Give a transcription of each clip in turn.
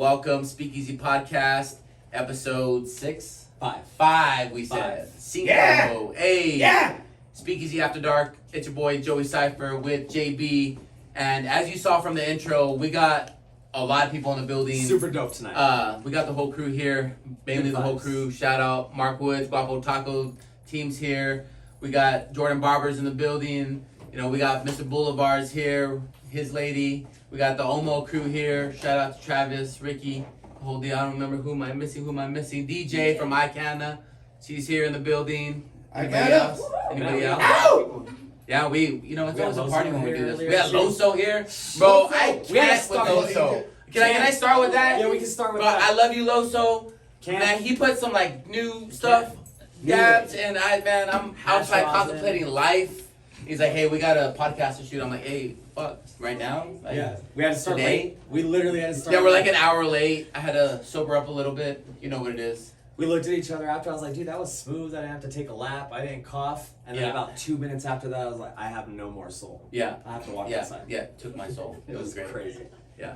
welcome. Speakeasy Podcast, episode 6? 5. 5, we said. Cinco. Yeah. Hey. Yeah. Speakeasy After Dark. It's your boy, Joey Sypher with JB. And as you saw from the intro, we got a lot of people in the building. Super dope tonight. We got the whole crew here. Mainly the whole crew. Shout out Mark Woods, Guapo Taco team's here. We got Jordan Barbers in the building. You know, we got Mr. Boulevard's here, his lady. We got the Omo crew here. Shout out to Travis, Ricky, the whole deal. I don't remember who am I missing. DJ from Icana. She's here in the building. Anybody else? Anybody else? Ow! Yeah, it's always a party when we do this. here We got Loso here. Bro, I We gotta can't with start Loso. Can I start with that? Yeah, we can start with Bro, that. I love you, Loso. Can- Man, he put some new stuff, dabs, and I'm outside contemplating life. He's like, hey, we got a podcast to shoot. I'm like, hey, fuck, right now? Like, Yeah, we had to start today? late. We literally had to start Yeah, we're like late. an hour late. I had to sober up a little bit. You know what it is. We looked at each other after. I was like, dude, that was smooth. I didn't have to take a lap. I didn't cough. And then Yeah. about 2 minutes after that, I was like, I have no more soul. Yeah. I have to walk Yeah, outside. yeah, took my soul. It was great. crazy. Yeah.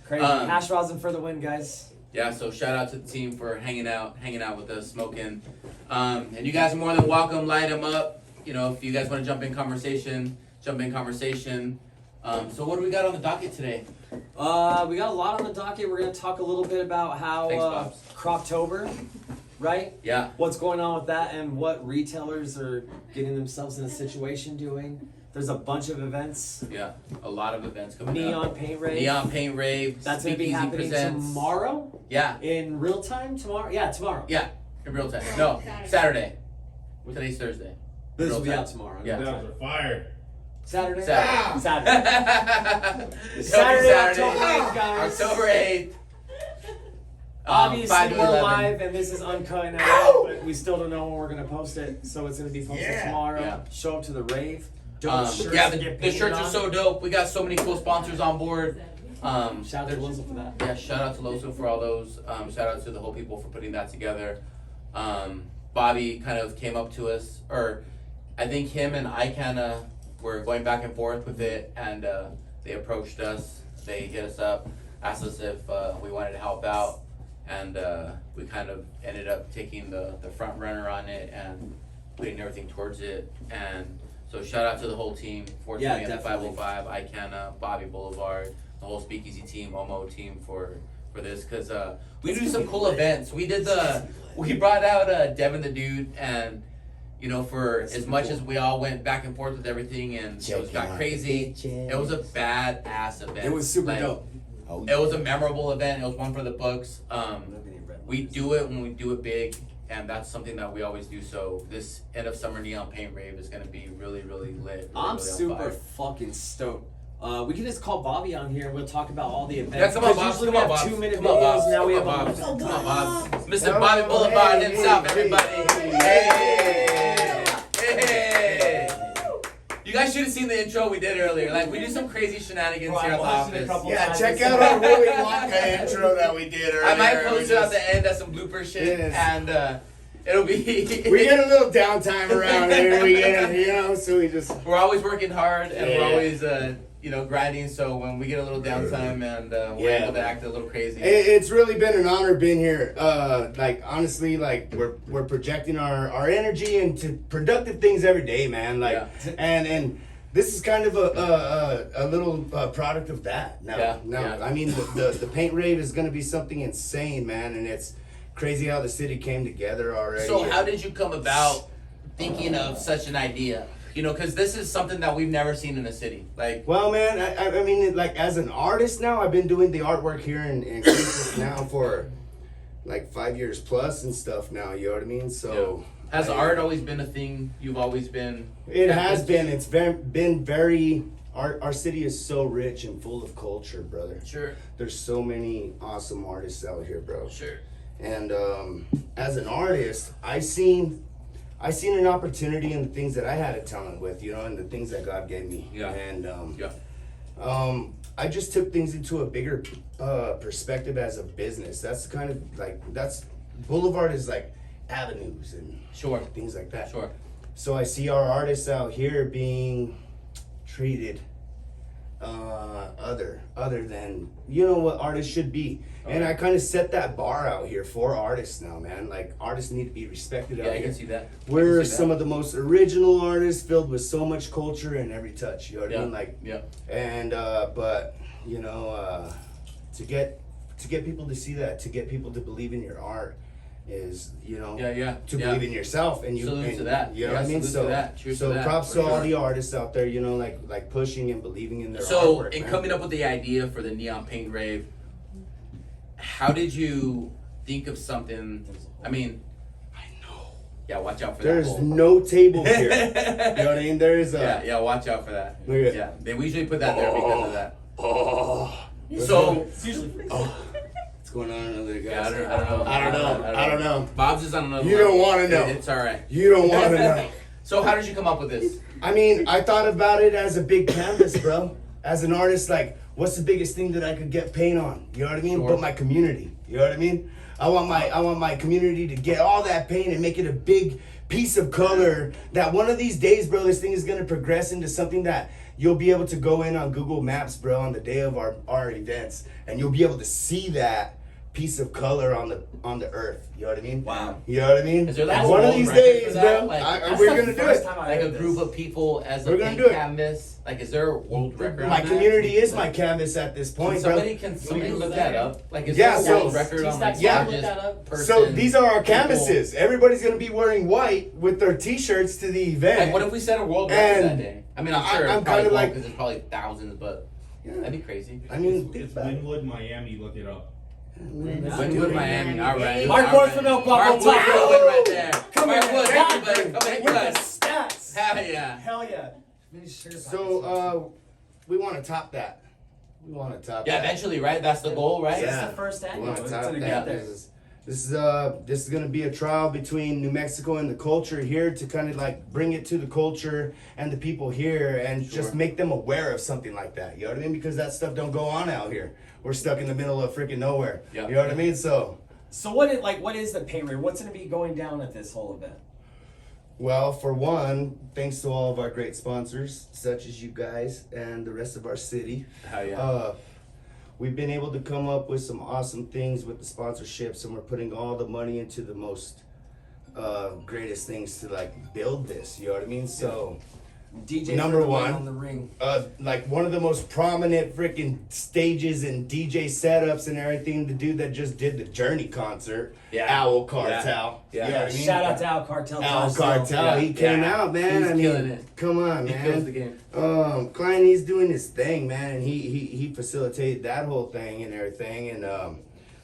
Crazy. Hash rosin for the win, guys. Yeah, so shout out to the team for hanging out with us, smoking. And you guys are more than welcome. Light them up. You know, if you guys want to jump in conversation. So what do we got on the docket today? We got a lot on the docket. We're going to talk a little bit about how Thanks, Pops. Croptober, right? Yeah. What's going on with that and what retailers are getting themselves in a situation doing. There's a bunch of events. Yeah, a lot of events coming Neon up. Paint Rave. Neon Paint Rave. That's going to be Speakeasy happening presents. tomorrow? Yeah, In real time tomorrow? Yeah, tomorrow. yeah, in real time. No, Saturday. Today's Thursday. This will Real be time. out tomorrow. Yeah. Those are fire. Saturday? Saturday. Saturday. Saturday, October 8th, guys. October 8th. 5 Obviously, to we're 11. live and this is uncut and out, but we still don't know when we're going to post it. So it's going to be posted Yeah. tomorrow. Yeah. Show up to the rave. Dope shirts Yeah, to the get painted shirts are on. so dope. We got so many cool sponsors on board. Shout out to Lozo for that. Yeah, shout out to Loso for all those. Shout out to the whole people for putting that together. Bobby kind of came up to us, or I think him and I kind of were going back and forth with it, and they approached us. They hit us up, asked us if we wanted to help out, and we kind of ended up taking the front runner on it and putting everything towards it. And so shout out to the whole team, 420 and the definitely. 505, Icana, Bobby Boulevard, the whole Speakeasy team, Omo team for this, because we do some cool events. We brought out Devin the Dude, and for as much as we all went back and forth with everything and it got crazy, it was a badass event. It was super dope. It was a memorable event. It was one for the books. We do it when we do it big, and that's something that we always do. So this end of summer Neon Paint Rave is going to be really, really lit. I'm really on super fire. fucking stoked. We can just call Bobby on here and we'll talk about all the events. Yeah, come on, 'Cause Bobs. usually Come on, we have Bobs. 2-minute Come on, videos. Bobs. Now we Come have on, a Bobs. Come on, Bobs. Mr. Oh, Bobby Boulevard hey, himself, hey, everybody. Hey. You guys should have seen the intro we did earlier. Like, we do some crazy shenanigans Bro, I here at the watched it a office. couple Yeah, times. check out our Willy Wonka intro that we did earlier. I might post it at just- the end as some blooper shit, Yes. and it'll be. We get a little downtime around here, so we just. We're always working hard, and Yeah. we're always, grinding. So when we get a little downtime, and we're Yeah. able to act a little crazy. It's really been an honor being here. Honestly, we're projecting our energy into productive things every day, man. Yeah. And this is kind of a little product of that. Yeah. I mean, the paint rave is going to be something insane, man, and it's crazy how the city came together already. So how did you come about thinking of such an idea? Because this is something that we've never seen in a city. Like, Well, man, I mean, like, as an artist now, I've been doing the artwork here in Cleveland now for like 5 years plus and stuff now, you know what I mean? So has art always been a thing? You've always been. it has been. It's been very. Our city is so rich and full of culture, brother. Sure. There's so many awesome artists out here, bro. Sure. And as an artist, I seen an opportunity in the things that I had a talent with, and the things that God gave me. Yeah. And Yeah. I just took things into a bigger perspective as a business. That's kind of that's Boulevard is like avenues and Sure. things like that. Sure. So I see our artists out here being treated other than what artists should be. And I kind of set that bar out here for artists now, man. Like, artists need to be respected out Yeah, I here. can see that. We're some of the most original artists, filled with so much culture in every touch. You know what I mean? Like, and but to get people to see that, to get people to believe in your art, is to believe in yourself, and salute to that. You know what I mean? So that. Cheers to that, props for to all sure. the artists out there, like pushing and believing in their So, artwork. in man. coming up with the idea for the neon paint rave, how did you think of something? I mean, I know. yeah, watch out for There's that. no table here. You know what I mean? There is a. Yeah, watch out for that. Look at- Yeah, they usually put that there because of that. Oh. So, What's going on over there, guys? yeah, I don't know. Bob's is on another You level. don't wanna know. It's all right. You don't want to know. So, how did you come up with this? I mean, I thought about it as a big canvas, bro. As an artist, like, what's the biggest thing that I could get paint on? You know what I mean? Sure. But my community. You know what I mean? I want my community to get all that paint and make it a big piece of color that one of these days, bro, this thing is gonna progress into something that you'll be able to go in on Google Maps, bro, on the day of our events, and you'll be able to see that piece of color on the earth. You know what I mean? Wow. You know what I mean? Is there like one a of world these record days, for that? bro. Like, We're gonna do it. Like a group of people as a We're gonna paint do it. canvas? Like, is there a world record? My on that? community is my canvas at this point, bro. Can somebody look that up? Like, is Yeah, there a world so- record on like Yeah. largest person? So these are our people? canvases. Everybody's gonna be wearing white with their T-shirts to the event. Like, what if we set a world record And that day? I mean, I'm sure I'm it's probably kinda like like- because there's probably thousands, but that'd be crazy. I mean, It's Linwood, Miami. Look it up. Winwood, Miami. All right. Mark all Ward right. from El Mark Pablo. Wood right there. Come Mark here, Wood, man. everybody, come in, With the guys. stats. Hell yeah. Hell yeah. Finish shirt so we want to top that. We want to top Yeah, that. eventually, right? That's the goal, right? It's Yeah. the first We annual. want to It's top gonna that. get there. This is gonna be a trial between New Mexico and the culture here to kind of like bring it to the culture and the people here and just make them aware of something like that. You know what I mean? Because that stuff don't go on out here. We're stuck in the middle of freaking nowhere. Yeah. You know what I mean? So, What is the paint rate? What's gonna be going down at this whole event? well, for one, thanks to all of our great sponsors, such as you guys and the rest of our city. Hell yeah. We've been able to come up with some awesome things with the sponsorships, and we're putting all the money into the most greatest things to like build this. You know what I mean? So, DJ Number for the one. on the ring. like one of the most prominent freaking stages and DJ setups and everything. The dude that just did the Journey concert, Yeah. Owl Cartel. Yeah. You know what I mean? Shout out to Al Cartel. Al Johnson. Cartel, Yeah. he came Yeah. out, man. He's I mean, killing it. come on, He man. kills the game. Klein, he's doing his thing, man, and he facilitated that whole thing and everything. And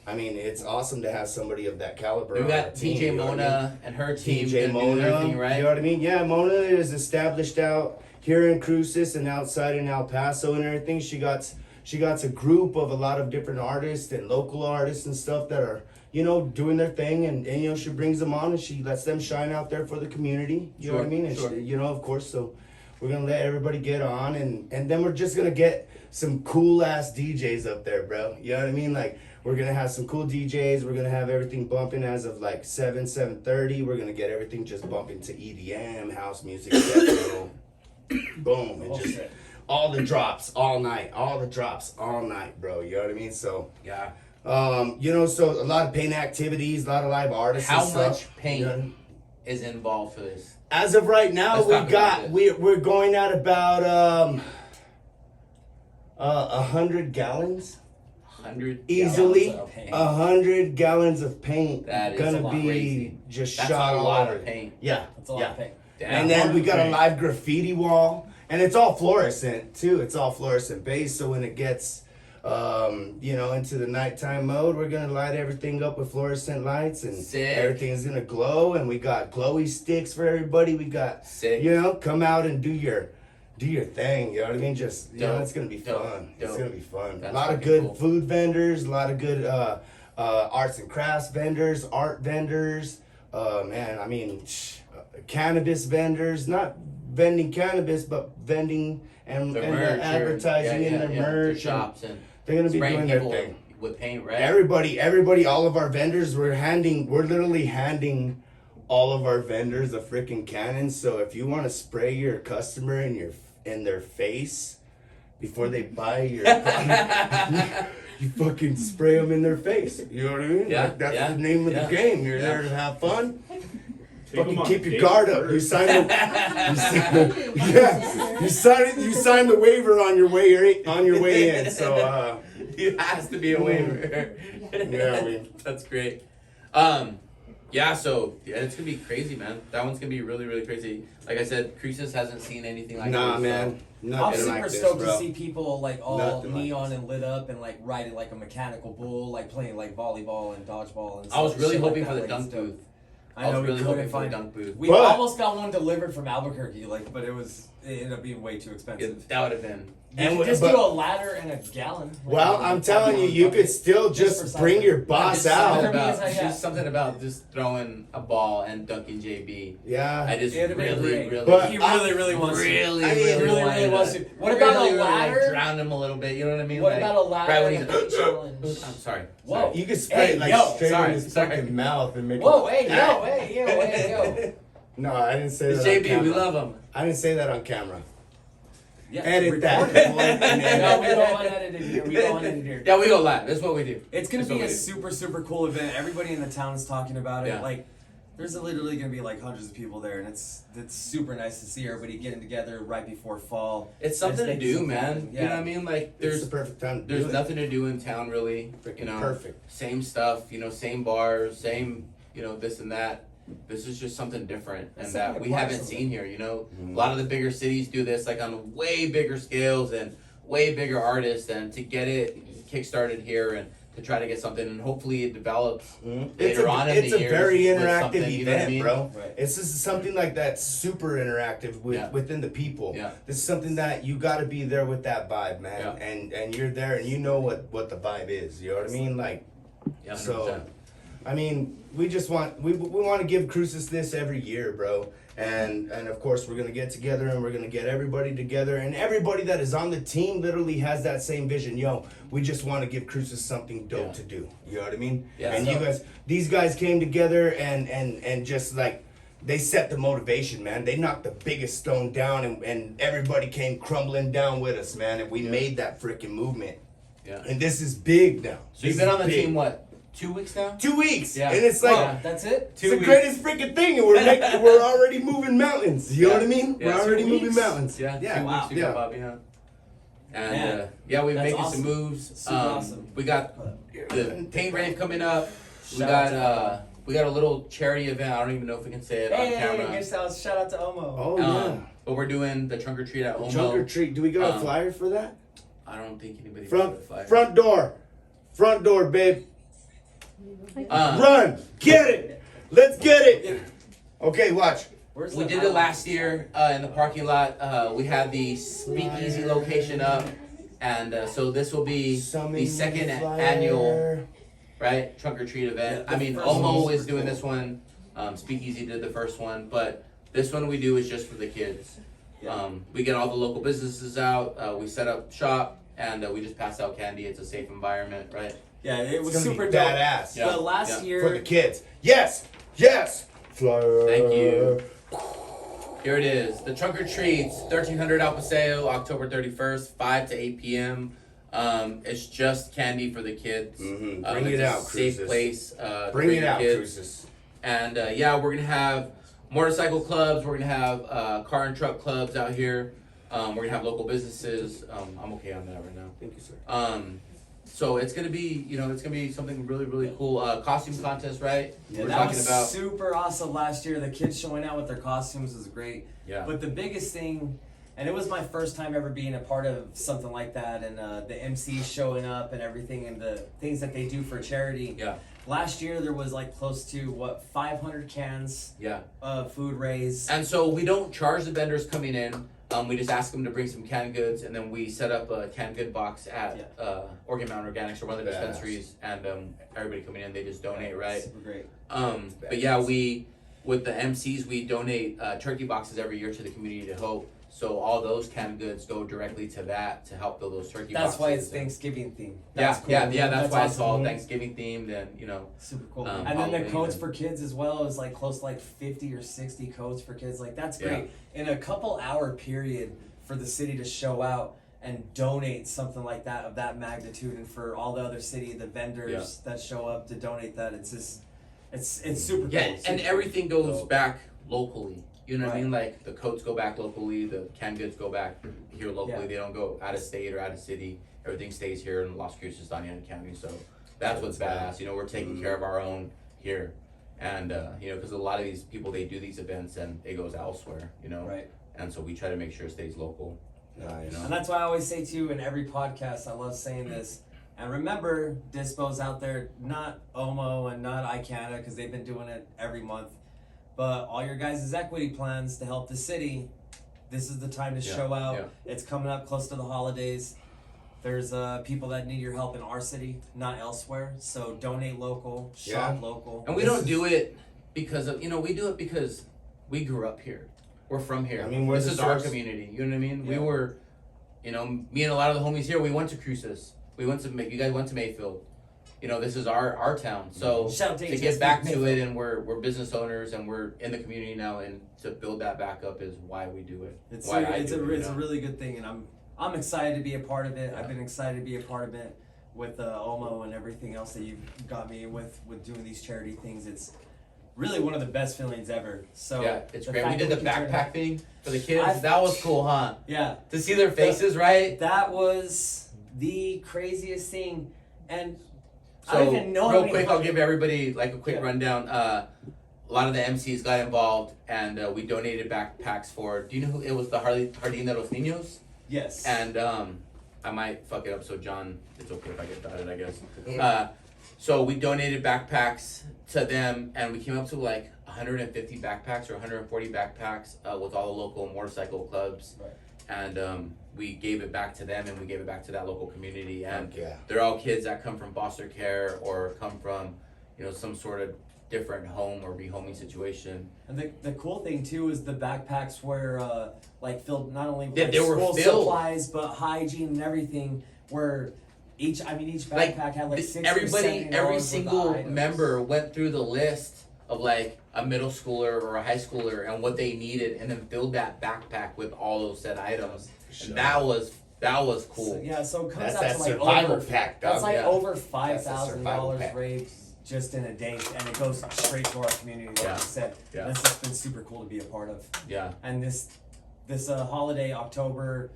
I mean, it's awesome to have somebody of that caliber. We on got our team, TJ you know what I mean? Mona and her team TJ gonna do Mona, everything, right? you know what I mean? Yeah, Mona is established out here in Cruces and outside in El Paso and everything. She got a group of a lot of different artists and local artists and stuff that are, doing their thing, and she brings them on and she lets them shine out there for the community. You know what I mean? And Sure. she, of course, so we're gonna let everybody get on, and then we're just gonna get some cool ass DJs up there, bro. You know what I mean? Like, we're gonna have some cool DJs. We're gonna have everything bumping as of like 7:30. We're gonna get everything just bumping to EDM, house music, techno. Boom, and just all the drops all night, bro. You know what I mean? So Yeah. so a lot of paint activities, a lot of live artists. How and stuff. much paint You know? is involved for this? As of right now, Let's talk about this. we're going at about 100 gallons. 100 Easily, Gallons of paint. 100 gallons of paint. That is gonna a lot. be Crazy. just That's shot a all lot over. of paint. Yeah, That's a lot yeah. of paint. Damn. And then we got a Paint. live graffiti wall, and it's all fluorescent too. It's all fluorescent based. So when it gets, into the nighttime mode, we're gonna light everything up with fluorescent lights, and Sick. everything's gonna glow. And we got glowy sticks for everybody. We got, Sick. come out and do your thing. You know what I mean? Just Dope. it's gonna be Dope. fun. It's Dope. gonna be fun. That's A lot of fucking good cool. food vendors. A lot of good arts and crafts vendors, art vendors. Man, I mean, cannabis vendors, not vending cannabis, but vending and The their merch, advertising and their merch. Their and shops and they're gonna be spraying doing their people thing. with paint, right? Everybody, all of our vendors, we're literally handing all of our vendors a freaking cannon. So if you want to spray your customer in their face, before they buy your you fucking spray them in their face. You know what I mean? Yeah, Like, that's yeah, the name of yeah, the game. You're yeah. there to have fun. Take 'em Fucking on keep your dates guard up. first. You sign you sign the waiver on your way in. So It has to be a waiver. Yeah, I mean. That's great. Yeah, so it's gonna be crazy, man. That one's gonna be really, really crazy. Like I said, Croesus hasn't seen anything like nah, this. man. I'm Nothing super like this, stoked bro. to see people like all Nothing like neon this. and lit up and like riding like a mechanical bull, like playing like volleyball and dodgeball and I was stuff, really shit hoping like for that, the like, dunk it's dope. booth. I know was really we hoping couldn't for the find dunk booth. We But- almost got one delivered from Albuquerque, like, but it ended up being way too expensive. That would have been. And And just but- do a ladder and a gallon. Well, I'm telling you, you could still just bring your boss Just something out. about- about, Yeah. just something about just throwing a ball and dunking JB. I Yeah. just It'd have been really, great. really, But He really wants to. really, I mean, really, really, wanted really wants to. What about a really, ladder? Like, drown him a little bit. You know what I mean? What Like, about a ladder right when and a he's- big challenge? I'm sorry. Whoa. Sorry. You could spray Hey, it like yo, straight sorry, in his sorry. fucking mouth and make Whoa, it. hey, yo, hey, yo, hey, yo. No, I didn't say It's that. on JB. camera. We love him. I didn't say that on camera. Yeah, Edit that. record it. boy, and then- No, we don't unedit it here. We don't unedit it here. Yeah, we go live. That's what we do. It's gonna That's be what a we do. super, super cool event. Everybody in the town is talking about it. Yeah. Like, there's literally gonna be like hundreds of people there, and it's super nice to see everybody getting together right before fall. It's something to Let's make do, something man. happen. You know what I mean? Like, It's there's the perfect time to do there's it. nothing to do in town really. Freaking You know, perfect. same stuff. You know, same bars, same this and that. This is just something different and It's that something we to haven't parcel. seen here. You know, Mhm. a lot of the bigger cities do this like on way bigger scales and way bigger artists, and to get it kickstarted here and to try to get something and hopefully it develops. Mhm. Later on in it's the a years very with interactive something, you know what I event, mean? bro. Right. It's just something like that super interactive Yeah. within the people. Yeah. This is something that you got to be there with that vibe, man. Yeah. And you're there and you know what the vibe is. You know what I mean? Like, Yeah, 100%. so, I mean, we just want we want to give Cruces this every year, bro. And of course we're gonna get together and we're gonna get everybody together and everybody that is on the team literally has that same vision. Yo, we just want to give Cruces something dope Yeah. to do. You know what I mean? Yeah. And So- these guys came together and just like they set the motivation, man. They knocked the biggest stone down and everybody came crumbling down with us, man. And we made that freaking movement. Yeah. And this is big now. So you've This been is on the big. team what? 2 weeks now? 2 weeks. Yeah. And it's like Wow, that's it? it's the greatest freaking thing, and we're already moving mountains. You know what I mean? Yeah. We're already 2 moving weeks? mountains. Yeah, yeah, 2 wow. weeks we yeah. got Bobby, yeah. And Man, yeah, we're that's making awesome. some moves. Super awesome. We got the paint rave coming up. Shout out We got a little charity event. I don't even know if we can say it on camera. Hey, shout out to Omo. Oh yeah. But we're doing the trunk or treat at Omo. Trunk or treat. Do we got a Um, flyer for that? I don't think anybody Front door, babe. Um, Run, get it. Let's get it. Okay, watch. Where's We the- did it last year in the parking lot. We had the Speakeasy location up, and so this will be the second annual right trunk or treat event. Yeah, I mean, the first one Omo was is doing super this one. Speakeasy did the first one, but this one we do is just for the kids. Yeah. We get all the local businesses out. We set up shop, and we just pass out candy. It's a safe environment, right? Yeah, it was It's gonna super be dope. badass. Yeah. But last year, For the kids. Yes. Flyer. Thank you. Here it is. The trunk or treats, 1300 Al Paseo, October 31st, 5 to 8 p.m. It's just candy for the kids. Mhm. Bring it's it a out, safe Cruces. place. Bring for it your out, kids. Cruces. And yeah, we're gonna have motorcycle clubs. We're gonna have car and truck clubs out here. We're gonna have local businesses. I'm okay on that right now. Thank you, sir. So it's gonna be, it's gonna be something really, really cool. Costume contest, right? yeah, We're that talking was about. super awesome last year. The kids showing out with their costumes was great. Yeah. But the biggest thing, and it was my first time ever being a part of something like that, and the MCs showing up and everything, and the things that they do for charity. Yeah. Last year there was like close to 500 cans Yeah. of food raised. And so we don't charge the vendors coming in. We just ask them to bring some canned goods, and then we set up a canned good box at Organ Mountain Organics or one of the Badass. dispensaries, and everybody coming in, they just donate, right? Super great. But yeah, with the MCs, we donate turkey boxes every year to the community to hope. So all those canned goods go directly to that to help build those turkey boxes. That's why it's Thanksgiving themed. Yeah, That's cool. yeah, that's why it's awesome. called Thanksgiving themed, and Super cool. Um, and then the Halloween codes and- for kids as well is like close to like 50 or 60 codes for kids. Like that's Yeah. great. In a couple hour period for the city to show out and donate something like that of that magnitude, and for all the other city, the vendors that show up to donate that, it's just it's super cool. Yeah, and everything goes dope. back locally. You know what I Right. mean? Like the coats go back locally, the canned goods go back here locally. Yeah. They don't go out of state or out of city. Everything stays here in Las Cruces, Diana County. So that's what's badass. You know, we're taking care of our own here, and you know, because a lot of these people, they do these events and it goes elsewhere. You know, Right. and so we try to make sure it stays local. Nice. You know? And that's why I always say too in every podcast, I love saying this. And remember, Dispos out there, not Omo and not ICANNA, because they've been doing it every month. But all your guys' equity plans to help the city, this is the time to show out. yeah. It's coming up close to the holidays. There's people that need your help in our city, not elsewhere. So donate local, shop local. And we don't do it because of, you know, we do it because we grew up here. We're from here. I mean, we're this the is our source. community. You know what I mean? Yeah. We were, you know, me and a lot of the homies here, we went to Cruces. We went to, you guys went to Mayfield. You know, this is our town. So Shout out to HSP get back to Mayfield. it, and we're business owners and we're in the community now, and to build that back up is why we do it. It's why I it's do a it, it's you a know? really good thing, and I'm excited to be a part of it. I've been excited to be a part of it with Omo and everything else that you've got me with doing these charity things. It's really one of the best feelings ever. So Yeah, it's the great. We fact did that the can turn backpack it- thing for the kids. I've- That was cool, huh? Yeah, To see their faces, right? that was the craziest thing, and So, I don't even know. how real many quick, I'll hundred- give everybody like a quick Yeah. rundown. A lot of the MCs got involved, and we donated backpacks for. Do you know who it was? The Jardín de los Niños, Yes. and I might fuck it up. So John, it's okay if I get that, I guess. So we donated backpacks to them, and we came up to like 150 backpacks or 140 backpacks with all the local motorcycle clubs, Right. and we gave it back to them, and we gave it back to that local community, and Yeah. they're all kids that come from foster care or come from, you know, some sort of different home or rehoming situation. And the cool thing too is the backpacks were like filled not only with Yeah, like, they were school filled. supplies but hygiene and everything. Where each backpack Like, had like $60 or Everybody, $70 every worth of single items. member went through the list of like a middle schooler or a high schooler and what they needed, and then filled that backpack with all those said items. Sure. And that was cool. So, yeah, so it comes That's out that to like survival over pack, that's dog. like yeah. over That's the $5,000 survival pack. raised just in a day, and it goes straight to our community. Like Yeah. you said, Yeah. that's just been super cool to be a part of. Yeah. And this holiday, October,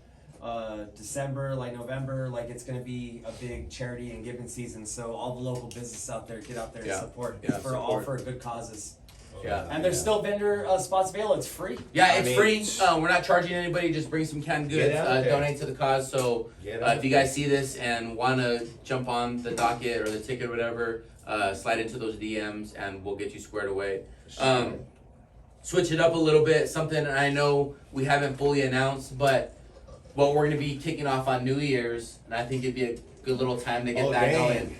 December, like November, like it's gonna be a big charity and giving season. So all the local businesses out there, get out there Yeah. and support. Yeah, It's for all support. for good causes. Yeah. And there's still vendor spots available. It's free. Yeah, I it's mean, free. We're not charging anybody. Just bring some canned Get goods. out there. Donate to the cause. So Get out if you guys see this and want to jump on the docket or the ticket or whatever, slide into those DMs and we'll get you squared away. Switch it up a little bit. Something I know we haven't fully announced, but what we're going to be kicking off on New Year's, and I think it'd be a good little time to get that going.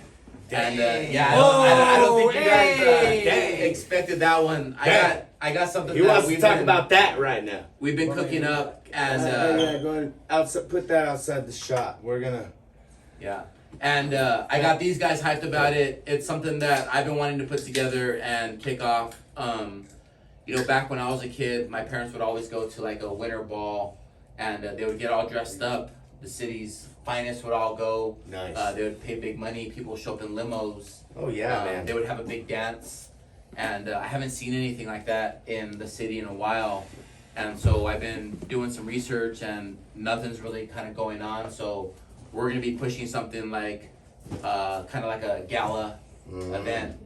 And yeah, I don't think you guys Dang. expected that one. Dang. I got something He that wants to we've talk been, about that right now. we've been What are cooking you up, and Go ahead, outside. Put that outside the shop. We're gonna. yeah, and I got these guys hyped about it. It's something that I've been wanting to put together and kick off. You know, back when I was a kid, my parents would always go to like a winter ball, and they would get all dressed up. The city's finest would all go. Nice. They would pay big money. People would show up in limos. Oh yeah, man. They would have a big dance, and I haven't seen anything like that in the city in a while. And so I've been doing some research, and nothing's really kind of going on. So we're gonna be pushing something like, kind of like a gala event.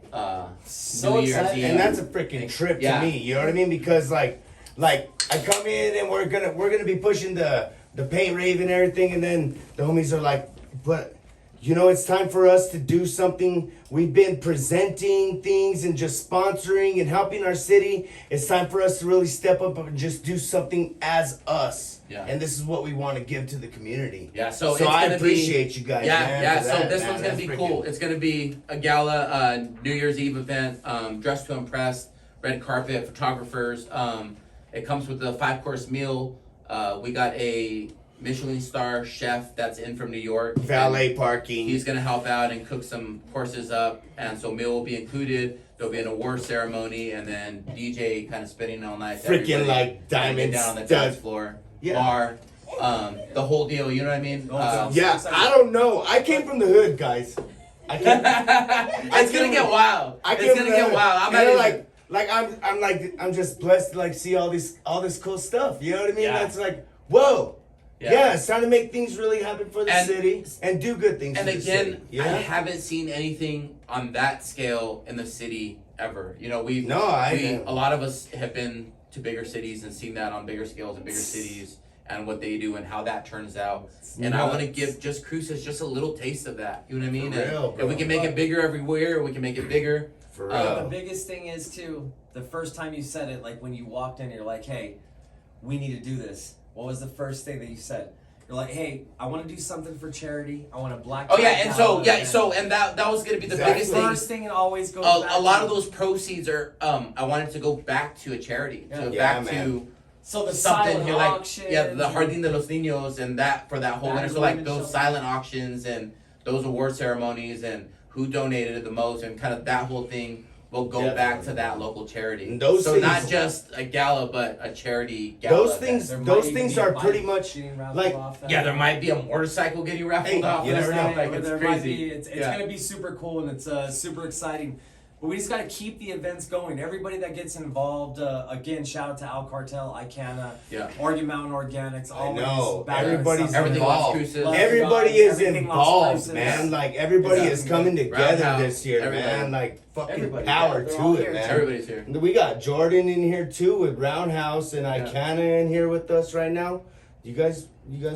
So New Year's excited. Eve. And that's a freaking trip Yeah. to me. You know what I mean? Because like I come in and we're gonna be pushing the paint rave and everything, and then the homies are like, but you know, it's time for us to do something. We've been presenting things and just sponsoring and helping our city. It's time for us to really step up and just do something as us. Yeah. And this is what we want to give to the community. Yeah, so it's I gonna appreciate you guys. Yeah, man, yeah. for So that, this man. one's gonna That's be freaking- cool. It's gonna be a gala, New Year's Eve event, dressed to impress, red carpet, photographers. It comes with a 5-course meal. We got a Michelin star chef that's in from New York. Valet parking. He's gonna help out and cook some courses up, and so meal will be included. There'll be an award ceremony, and then DJ kind of spinning all night. to Freaking everybody. like And get diamond down on the stud. dance floor, Yeah. bar. the whole deal. You know what I mean? Yeah, I don't know. I came from the hood, guys. It's gonna get wild. It's gonna get wild. I'm not even, I'm just blessed to like see all this cool stuff. You know what I mean? Yeah. That's like, whoa. Yeah, it's time to make things really happen for the city and do good things. And for the again, city. Yeah? I haven't seen anything on that scale in the city ever. You know, a lot of us have been to bigger cities and seen that on bigger scales in bigger cities and what they do and how that turns out. And I want to give just Cruces just a little taste of that. You know what I mean? For real, if we can make it bigger everywhere, we can make it bigger. For real. The biggest thing is too, the first time you said it, like when you walked in, you're like, hey, we need to do this. What was the first thing that you said? You're like, hey, I want to do something for charity. I want a black. Oh yeah, and that was gonna be the biggest thing. First thing it always goes. A lot of those proceeds are I wanted to go back to a charity, to so the something silent here like auctions, the Jardín de los Niños and that for that whole winter. So like those silent auctions and those award ceremonies and who donated the most and kind of that whole thing will go back to that local charity. And those so things, not just a gala, but a charity gala. Those things are pretty much like there might be a motorcycle getting raffled off. You never know. Like, it's crazy. It's gonna be super cool and it's super exciting. But we just got to keep the events going. Everybody that gets involved, again, shout out to Al Cartel, Icana, Oregon Mountain Organics. Everybody's involved. Everybody is involved, man. Like everybody is coming together this year, man. Like fucking power to it, man. Everybody's here. We got Jordan in here too with Roundhouse and Icana in here with us right now. You guys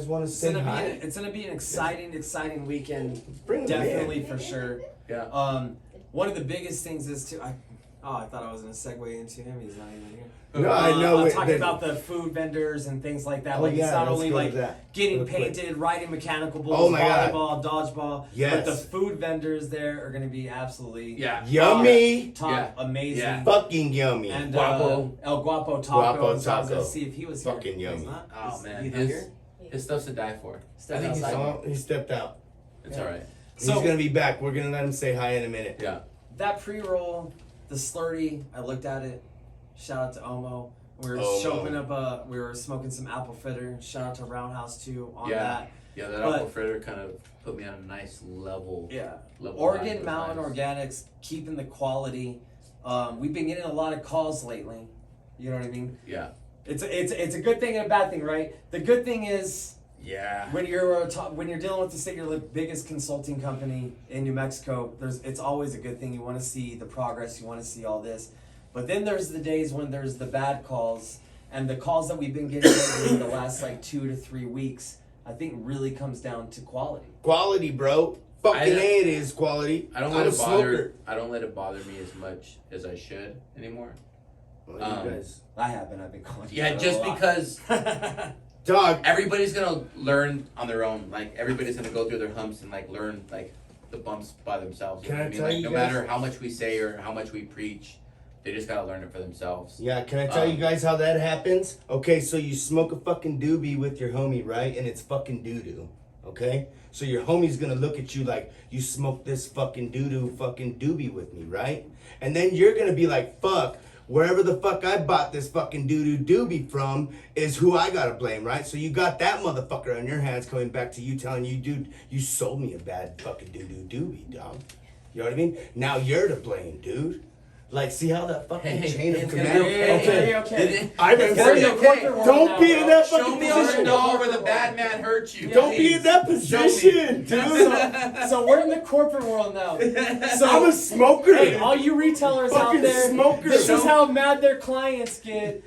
want to say hi? It's gonna be an exciting weekend. Bring them definitely in. For sure. Yeah. One of the biggest things is too. I thought I was gonna segue into him. He's not even here. No, I know. I'm talking about the food vendors and things like that. Like it's not only like getting painted, riding mechanical bulls, volleyball, dodgeball. Yes. But the food vendors there are gonna be absolutely yummy, top, amazing, fucking yummy. And Guapo. El Guapo Tacos. Guapo So I was gonna Taco. see if he was fucking here. yummy. Oh man, He's not here? his stuff's to die for. Step I think outside. He stepped out. It's all right. He's gonna be back. We're gonna let him say hi in a minute. Yeah. That pre-roll, the slurry, I looked at it. Shout out to Omo. We were smoking some apple fritter. Shout out to Roundhouse too on that. Yeah, that apple fritter kind of put me on a nice level. Yeah. Level Oregon Mountain Organics, keeping the quality. We've been getting a lot of calls lately. You know what I mean? Yeah. It's a good thing and a bad thing, right? The good thing is when you're dealing with the biggest consulting company in New Mexico, it's always a good thing. You want to see the progress, you want to see all this. But then there's the days when there's the bad calls, and the calls that we've been getting in the last 2 to 3 weeks, I think really comes down to quality. Quality, bro. Fucking A, it is quality. I don't let it bother me as much as I should anymore. Well, you guys. I've been calling. Yeah, just because. Dog, everybody's gonna learn on their own. Like everybody's gonna go through their humps and learn the bumps by themselves. Can I tell you no guys? matter how much we say or how much we preach, they just gotta learn it for themselves. Yeah, can I tell you guys how that happens? Okay, so you smoke a fucking doobie with your homie, right? And it's fucking doo-doo. Okay? So your homie's gonna look at you like, you smoked this fucking doo-doo fucking doobie with me, right? And then you're gonna be like, fuck, wherever the fuck I bought this fucking doo-doo doobie from is who I gotta blame, right? So you got that motherfucker on your hands coming back to you telling you, dude, you sold me a bad fucking doo-doo doobie, dog. You know what I mean? Now you're to blame, dude. Like, see how that fucking chain of command? Okay. I've been Don't be in that fucking Show me position. where the bad man hurt you. Don't be in that position, dude. So we're in the corporate world now. So I'm a smoker. Hey, all you retailers Fucking out there, smoker. this is how mad their clients get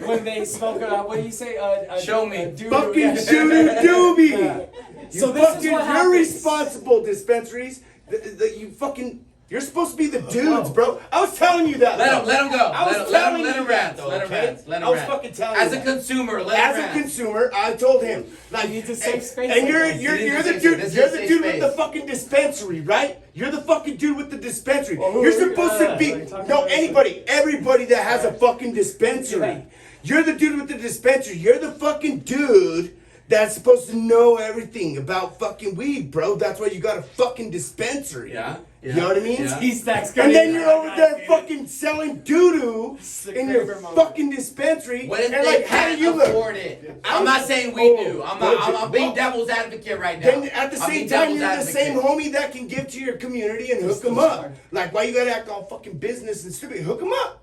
when they smoke it. What do you say? Show me. Fucking shoot a doobie. So You this fucking, is what you're happens. responsible, dispensaries. You fucking, you're supposed to be the dudes, bro. I was telling you that. Let him go. I was let telling him you rant. that, Let him okay? rant. Let him I was rant. fucking telling you As a that. consumer, let As him a rant. consumer, I told him, like, You need to save space and like you're this. you're You need you're to the save dude. space. This You're is the safe dude with the space. fucking dispensary, right? You're the fucking dude with the dispensary. Well, who You're are you- supposed to what are be you talking no about? everybody that has a fucking dispensary. Yeah. You're the dude with the dispensary. You're the fucking dude that's supposed to know everything about fucking weed, bro. That's why you got a fucking dispensary. Yeah. You know what I mean? Yeah. T-Stacks And then you're over there fucking selling doo-doo in your Kramer moment. fucking dispensary. What if and they like, how can't do you look? afford it? I'm not saying we do. I'm being devil's advocate right now. Then at the I'm same being time, devil's you're the same advocate. homie that can give to your community and hook them up. Like, why you gotta act all fucking business and stupid? Hook them up.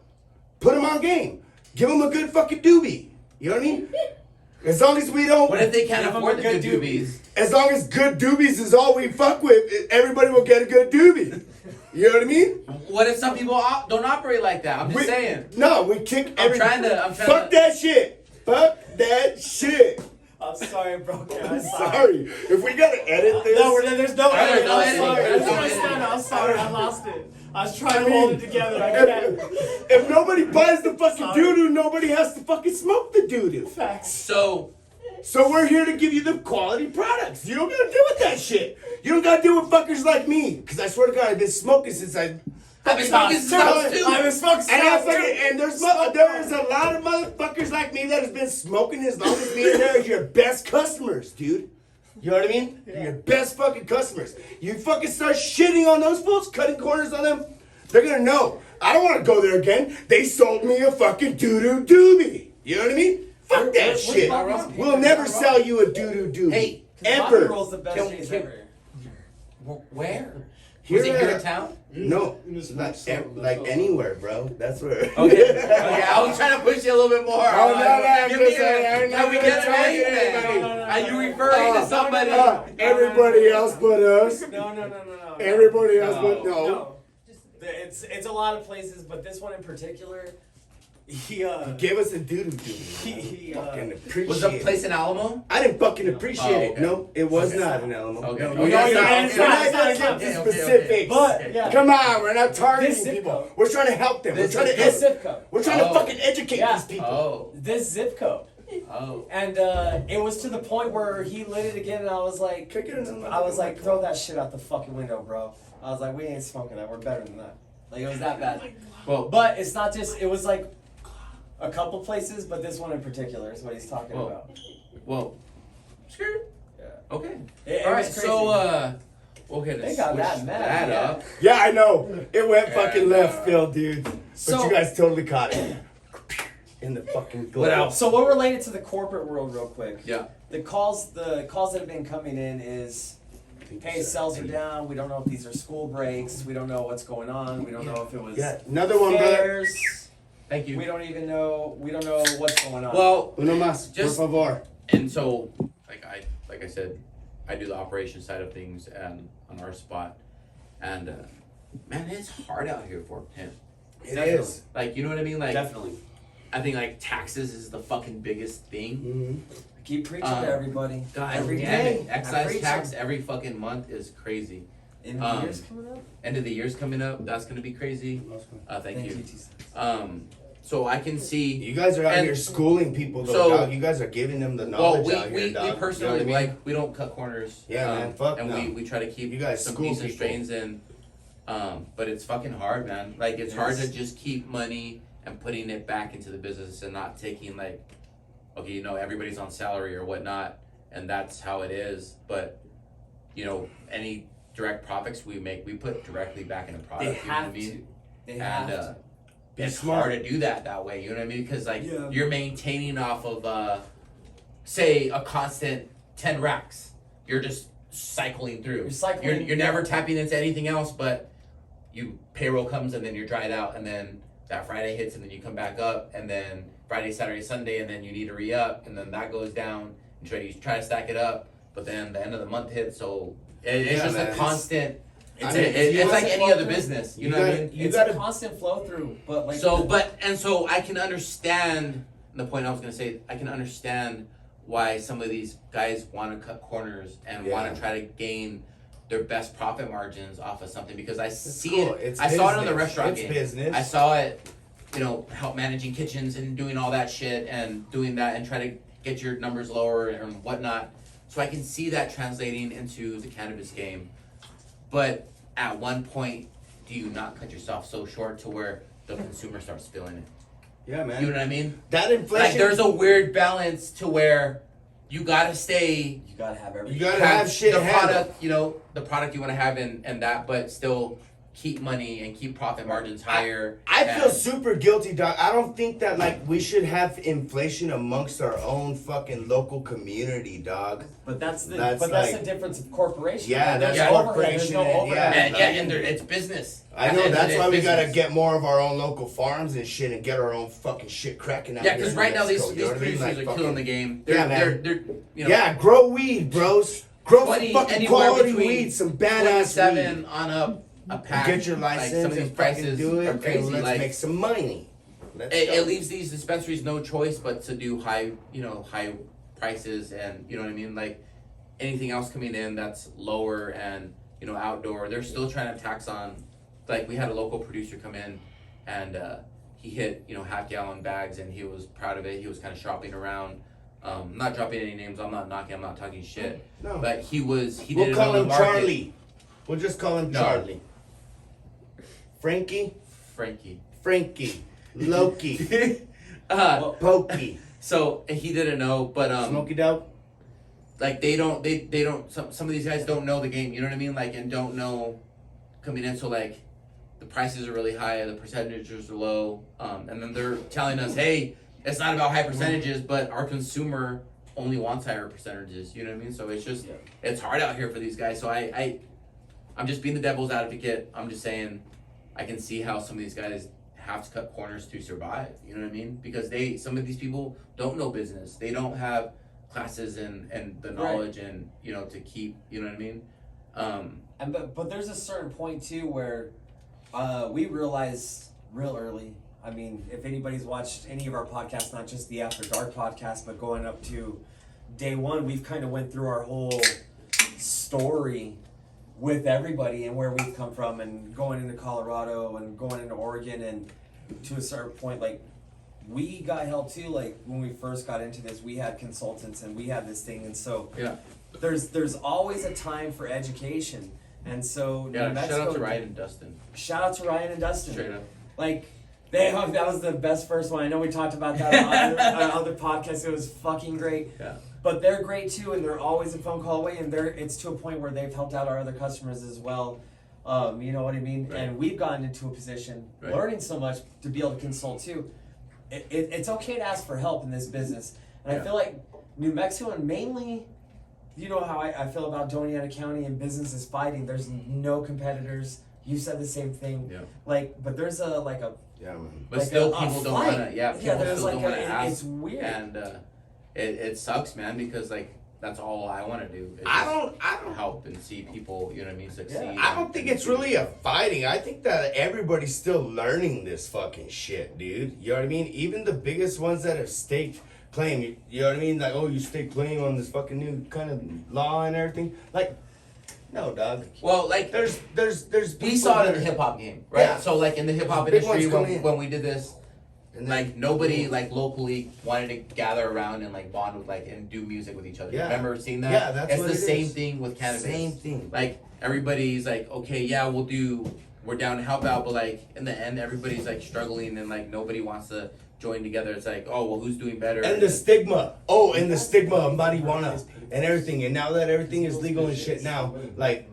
Put them on game. Give them a good fucking doobie. You know what I mean? As long as we don't... What if they can't Give 'em afford a the good good doobies? As long as good doobies is all we fuck with, everybody will get a good doobie. You know what I mean? What if some people don't operate like that? I'm just saying. No, we kick I'm trying to- Fuck that shit. Fuck that shit. I'm sorry, bro. I'm sorry. If we gotta edit this... No, there's no There's editing. no I'm editing. sorry. There's no I'm editing. sorry. I'm sorry. I lost it. I was trying I to hold mean, it together. I can't. if nobody buys the fucking Sorry. doo-doo, nobody has to fucking smoke the doo-doo. Facts. So, So we're here to give you the quality products. You don't gotta deal with that shit. You don't gotta deal with fuckers like me. Cause I swear to God, I've been smoking since I've been smoking since I was 2. I've been smoking And I since fucking, and there's a lot of motherfuckers like me that has been smoking as long as me and there is your best customers, dude. You know what I mean? They're your best fucking customers. You fucking start shitting on those fools, cutting corners on them, they're gonna know. I don't want to go there again. They sold me a fucking doo-doo doobie. You know what I mean? Fuck that shit. We'll never sell you a doo-doo doobie. Hey, Bobby ever. rolls the best Can- J's can- ever. where? Here Was it here at- in town? No, like anywhere, bro. That's where. Okay, I was trying to push you a little bit more. Oh, no, I'm Give just me saying, I'm can we not get targeting it right anybody. then? Are you referring to somebody? Everybody else but us. No. Everybody else No. but no. No. It's a lot of places, but this one in particular, he Gave us a doo-doo he, Fucking appreciate Was the it. place in Alamo? I didn't fucking appreciate Oh, it. okay. No, it was not an Alamo. Okay. No, Oh, we're yeah, not- it's not- we're it's not not- gonna it's get not- to okay, okay, specifics. But yeah, Come on, we're not This targeting zip people. code. We're trying to help them. We're This trying to this zip code. We're trying to Oh. fucking educate Yeah. these people. Oh, This zip code. oh. And it was to the point where he lit it again, and I was like, throw that shit out the fucking window, bro. I was like, we ain't smoking that. We're better than that. Like, it was that bad. Well, But it's not just. It was like a couple places, but this one in particular is what he's talking Whoa. about. well, sure. Yeah. Okay. It All right. was So, okay, They to got switch that mad, that yeah. up. Yeah, I know. It went fucking And, left field, dude. But So- you guys totally caught it. In the fucking glove. What else? So we'll relate it to the corporate world real quick. Yeah. The calls that have been coming in is, hey, sales are down. We don't know if these are school breaks. We don't know what's going on. We don't know if it was Yeah, another one, brother. fairs. Thank you. We don't even know. We don't know what's going on. Well, Uno más, Just- por favor. and so, like I said, I do the operation side of things and on our spot, and man, it's hard out here for him. It Definitely. is. Like, you know what I mean? Like, definitely. I think like taxes is the fucking biggest thing. Mm-hmm. Keep preaching Um, to everybody. God Every damn day. it. I Excise preach tax them. every fucking month is crazy. In the years coming up. End of the year's coming up. That's gonna be crazy. Thank you. T-Stacks. So I can see. You guys are out And- here schooling people, though, So- dog. You guys are giving them the Well, knowledge we, out here, we, dog. we You know personally what I mean? like we don't cut corners. Yeah, man, fuck and no. we try to keep You guys some school decent people. strains in. But it's fucking hard, man. Like it's It hard is. to just keep money and putting it back into the business and not taking like, okay, you know, everybody's on salary or whatnot, and that's how it is. But you know, any direct profits we make, we put directly back into product. They you know what I have mean? to. They And have to. Be it's smart. hard to do that way. You know what I mean? Because like Yeah. you're maintaining off of, say, a constant 10 racks. You're just cycling through. You're cycling, You're yeah. never tapping into anything else, but you payroll comes and then you're dried out, and then that Friday hits and then you come back up, and then Friday, Saturday, Sunday, and then you need to re-up, and then that goes down. You try to stack it up, but then the end of the month hits, so it's Yeah, just man, a it's- constant. I It's, mean, it's like it's any a other flow business. You You know what I gotta- mean? you It's gotta- a constant flow through, but like So I can understand the point I was gonna say. I can understand why some of these guys want to cut corners and want Yeah. to try to gain their best profit margins off of something, because I see cool. it. It's I saw it on the business. restaurant It's game. business. I saw it, you know, help managing kitchens and doing all that shit and doing that and try to get your numbers lower and whatnot. So I can see that translating into the cannabis game, but at one point, do you not cut yourself so short to where the consumer starts feeling it? Yeah, man. You know what I mean? That inflation. Like there's a weird balance to where you gotta stay. You gotta have everything. You gotta have shit the handled. product, the product you want to have and that, but still keep money and keep profit margins higher. I feel super guilty, dog. I don't think that like we should have inflation amongst our own fucking local community, dog. But that's the That's the like- difference of corporation. Yeah, right? that's There's overhead, corporation There's no and- overhead. yeah. and it's business. I At know the end of that's the why day, we gotta business. get more of our own local farms and shit and get our own fucking shit cracking out Yeah, here because in right now these Mexico, you know what I mean? producers Like, are killing the fucking- game. They're, Yeah, man. They're Yeah, grow weed, bros. Grow some 20, fucking anywhere quality between weed, some badass 27 weed. on up a pack. Get your Like, license some of these and fucking prices do it. are And crazy. let's Like, make some money. Let's it go. leaves these dispensaries no choice but to do high prices, and you know what I mean. Like anything else coming in that's lower and outdoor, they're still trying to tax on. Like we had a local producer come in, and he hit half gallon bags, and he was proud of it. He was kind of shopping around. Not dropping any names. I'm not knocking. I'm not talking shit. No. But he We'll didn't call know the him market. Charlie. We'll just call him No. Charlie. Frankie, Frankie. Loki, Pokey, So he didn't know, but Smokey Dog. like they don't some of these guys don't know the game, you know what I mean, like, and don't know coming in, so like the prices are really high, the percentages are low, and then they're telling us, hey, it's not about high percentages, but our consumer only wants higher percentages, you know what I mean. So it's just it's hard out here for these guys. So I'm just being the devil's advocate. I'm just saying I can see how some of these guys have to cut corners to survive, you know what I mean, because some of these people don't know business, they don't have classes and the knowledge and to keep, you know what I mean. And but there's a certain point too where we realize real early. I mean, if anybody's watched any of our podcasts, not just the After Dark podcast, but going up to day one, we've kind of went through our whole story with everybody and where we've come from, and going into Colorado and going into Oregon, and to a certain point, like, we got help too. Like when we first got into this, we had consultants and we had this thing, and so there's always a time for education. And so New Shout Mexico, out to Ryan and Dustin. Shout out to Ryan and Dustin. Straight up. Like that was the best first one. I know we talked about that on other podcasts. It was fucking great. Yeah. But they're great too, and they're always a phone call away, and it's to a point where they've helped out our other customers as well. You know what I mean? Right. And we've gotten into a position, Right. learning so much to be able to consult too. It's okay to ask for help in this business. And I feel like New Mexico, and mainly, you know how I feel about Doñana County and businesses fighting. There's no competitors. You said the same thing. Yeah. Like, but there's a Yeah, man. But like still, a people don't fight. wanna. Yeah, people there's still like don't wanna ask. it's weird. And it sucks, man, because like that's all I want to do. Is I just don't help and see people, you know what I mean, succeed. I don't think it's really a fighting. I think that everybody's still learning this fucking shit, dude. You know what I mean? Even the biggest ones that have staked claim, you know what I mean? Like, oh, you stake claim on this fucking new kind of law and everything. Like, no, dog. Well, like There's we people saw it in that the are- hip hop game, right? Yeah. So like in the hip hop Big industry, ones come in. when we did this, and then- like nobody like locally wanted to gather around and like bond with and do music with each other. Yeah. Remember seeing that? Yeah, that's it's what the it same is. thing with cannabis. Same thing. Like everybody's like, okay, yeah, we're down to help out, but like in the end, everybody's like struggling and like nobody wants to join together. It's like, oh well, who's doing better? And the stigma. Oh, and the stigma of marijuana and everything. And now that everything is legal and shit now, like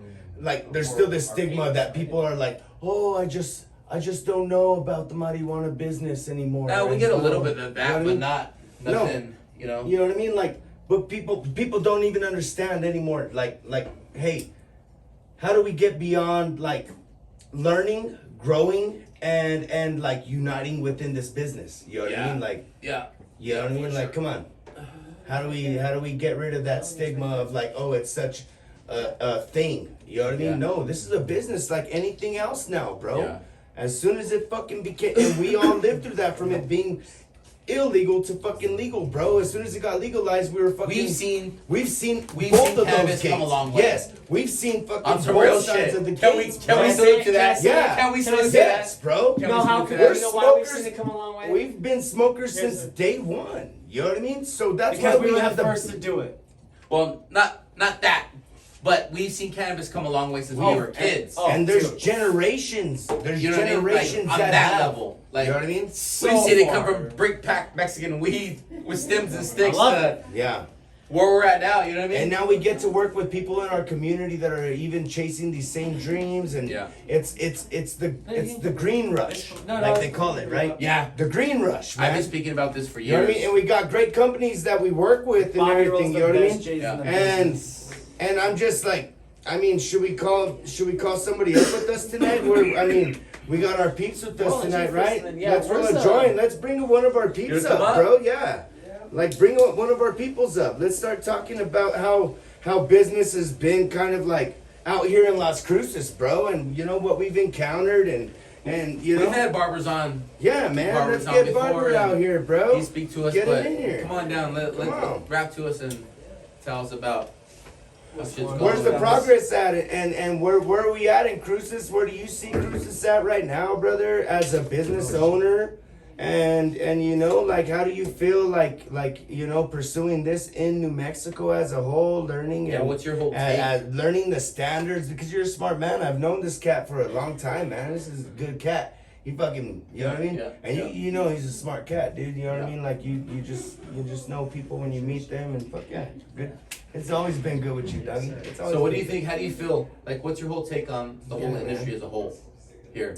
there's still this stigma that people are like, oh, I just don't know about the marijuana business anymore. No, we And get a so- little bit of you know that, what I but mean? not No. nothing. You know. You know what I mean? Like, but people don't even understand anymore. Like, hey, how do we get beyond like learning, growing, and like uniting within this business? You know what I Yeah. mean? Like, Yeah. you know what I mean? Like, come on. How do we get rid of that stigma of like, oh, it's such a thing? You know what I mean? Yeah. No, this is a business like anything else now, bro. Yeah. As soon as it fucking became, and we all lived through that from it being illegal to fucking legal, bro. As soon as it got legalized, we were fucking. We've seen both seen of those cannabis gates. come a long way. Yes, we've seen fucking on some both real sides shit. of the Can we gates. can we bro. salute to that? Yeah. Can we Can I salute to say Yes, that? bro. You know how? We're You know why we've smokers. seen it come a long way? We've been smokers Here's since the- day one. You know what I mean? So that's Because why we were have the first to do it. Well, not that, but we've seen cannabis come a long way since we Oh, were kids. oh. and there's dude. generations. There's You know what I mean? generations Like, on that that have. level. Like, You know what I mean? We've seen it come from brick pack Mexican weed with stems and sticks. I love to, it. Yeah. where we're at now. You know what I mean? And now we get to work with people in our community that are even chasing these same dreams, and Yeah. it's the green rush, No, like they call it, right? Yeah. The green rush, man. I've been speaking about this for You know years. what I mean? And we got great companies that we work with and everything. You know what I mean? And I'm just like, I mean, should we call somebody up with us tonight? We got our peeps with us Roll a tonight, joint right? first, yeah, Let's roll where's a the- joint. Let's bring one of our peeps Here's come up, up. bro. Yeah. Like bring one of our peoples up. Let's start talking about how business has been kind of like out here in Las Cruces, bro, and you know what we've encountered and you know. We've had barbers on. Yeah, man. Barber's Let's on get before, Barber and out here, bro. He speak to us, Get but him in here. come on down. Let on. rap to us and tell us about how shit's going. Where's the on. progress at it? And where are we at in Cruces? Where do you see Cruces at right now, brother, as a business owner? And you know, like how do you feel like you know, pursuing this in New Mexico as a whole, learning Yeah, and what's your whole take? learning the standards, because you're a smart man. I've known this cat for a long time, man. This is a good cat. He fucking, you know what I mean? Yeah, And yeah. you know he's a smart cat, dude. You know what I Yeah. mean? Like you just know people when you meet them, and fuck yeah, good. It's always been good with you, Dougie. It's always So what do been you think? How do you feel? Like, what's your whole take on the whole Yeah, industry man. as a whole here?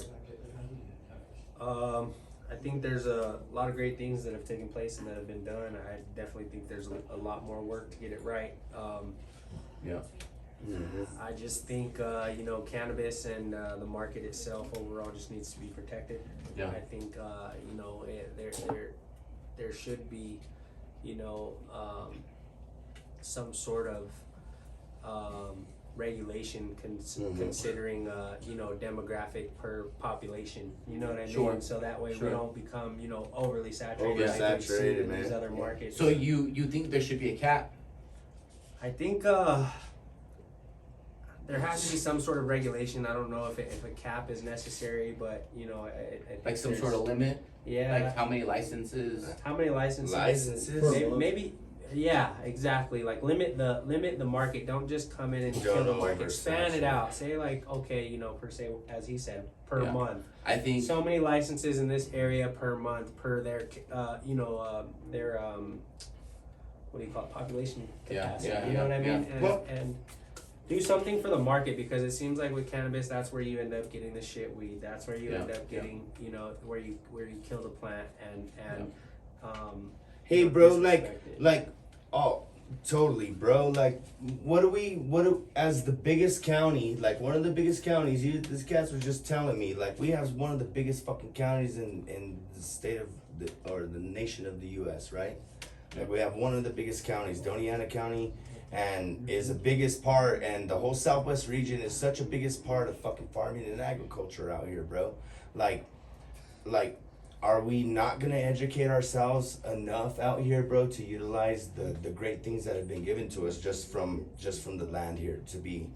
I think there's a lot of great things that have taken place and that have been done. I definitely think there's a lot more work to get it right. Yeah. I just think you know, cannabis and the market itself overall just needs to be protected. Yeah. I think you know, there should be, you know, some sort of regulation considering you know, demographic per population. You know what I mean? Sure. So that way Sure. we don't become, you know, overly saturated like we've seen Oversaturated, in these man. other markets. So you think there should be a cap? I think there has to be some sort of regulation. I don't know if a cap is necessary, but you know, I think Like some there's- sort of limit? yeah. Like how many licenses? How many licenses? Licenses? Maybe. Yeah, exactly. Like limit the market. Don't just come in and kill the Don't market. Expand it oversaturate. out. Say like, okay, you know, per se, as he said, per Yeah. month. I think So many licenses in this area per month per their you know their what do you call it, population Yeah, capacity. yeah, you know what I yeah, mean? yeah. And, Well- and do something for the market, because it seems like with cannabis, that's where you end up getting the shit weed. That's where you Yeah, end up yeah. getting, you know, where you kill the plant and Hey, you know, bro, disrespect it. like, oh, totally, bro. Like, as the biggest county, like one of the biggest counties, this cat was just telling me, like, we have one of the biggest fucking counties in the state of or the nation of the U.S., right? Like, we have one of the biggest counties, Doñana County, and is the biggest part, and the whole Southwest region is such a biggest part of fucking farming and agriculture out here, bro. Like, are we not gonna educate ourselves enough out here, bro, to utilize the great things that have been given to us just from the land here to be,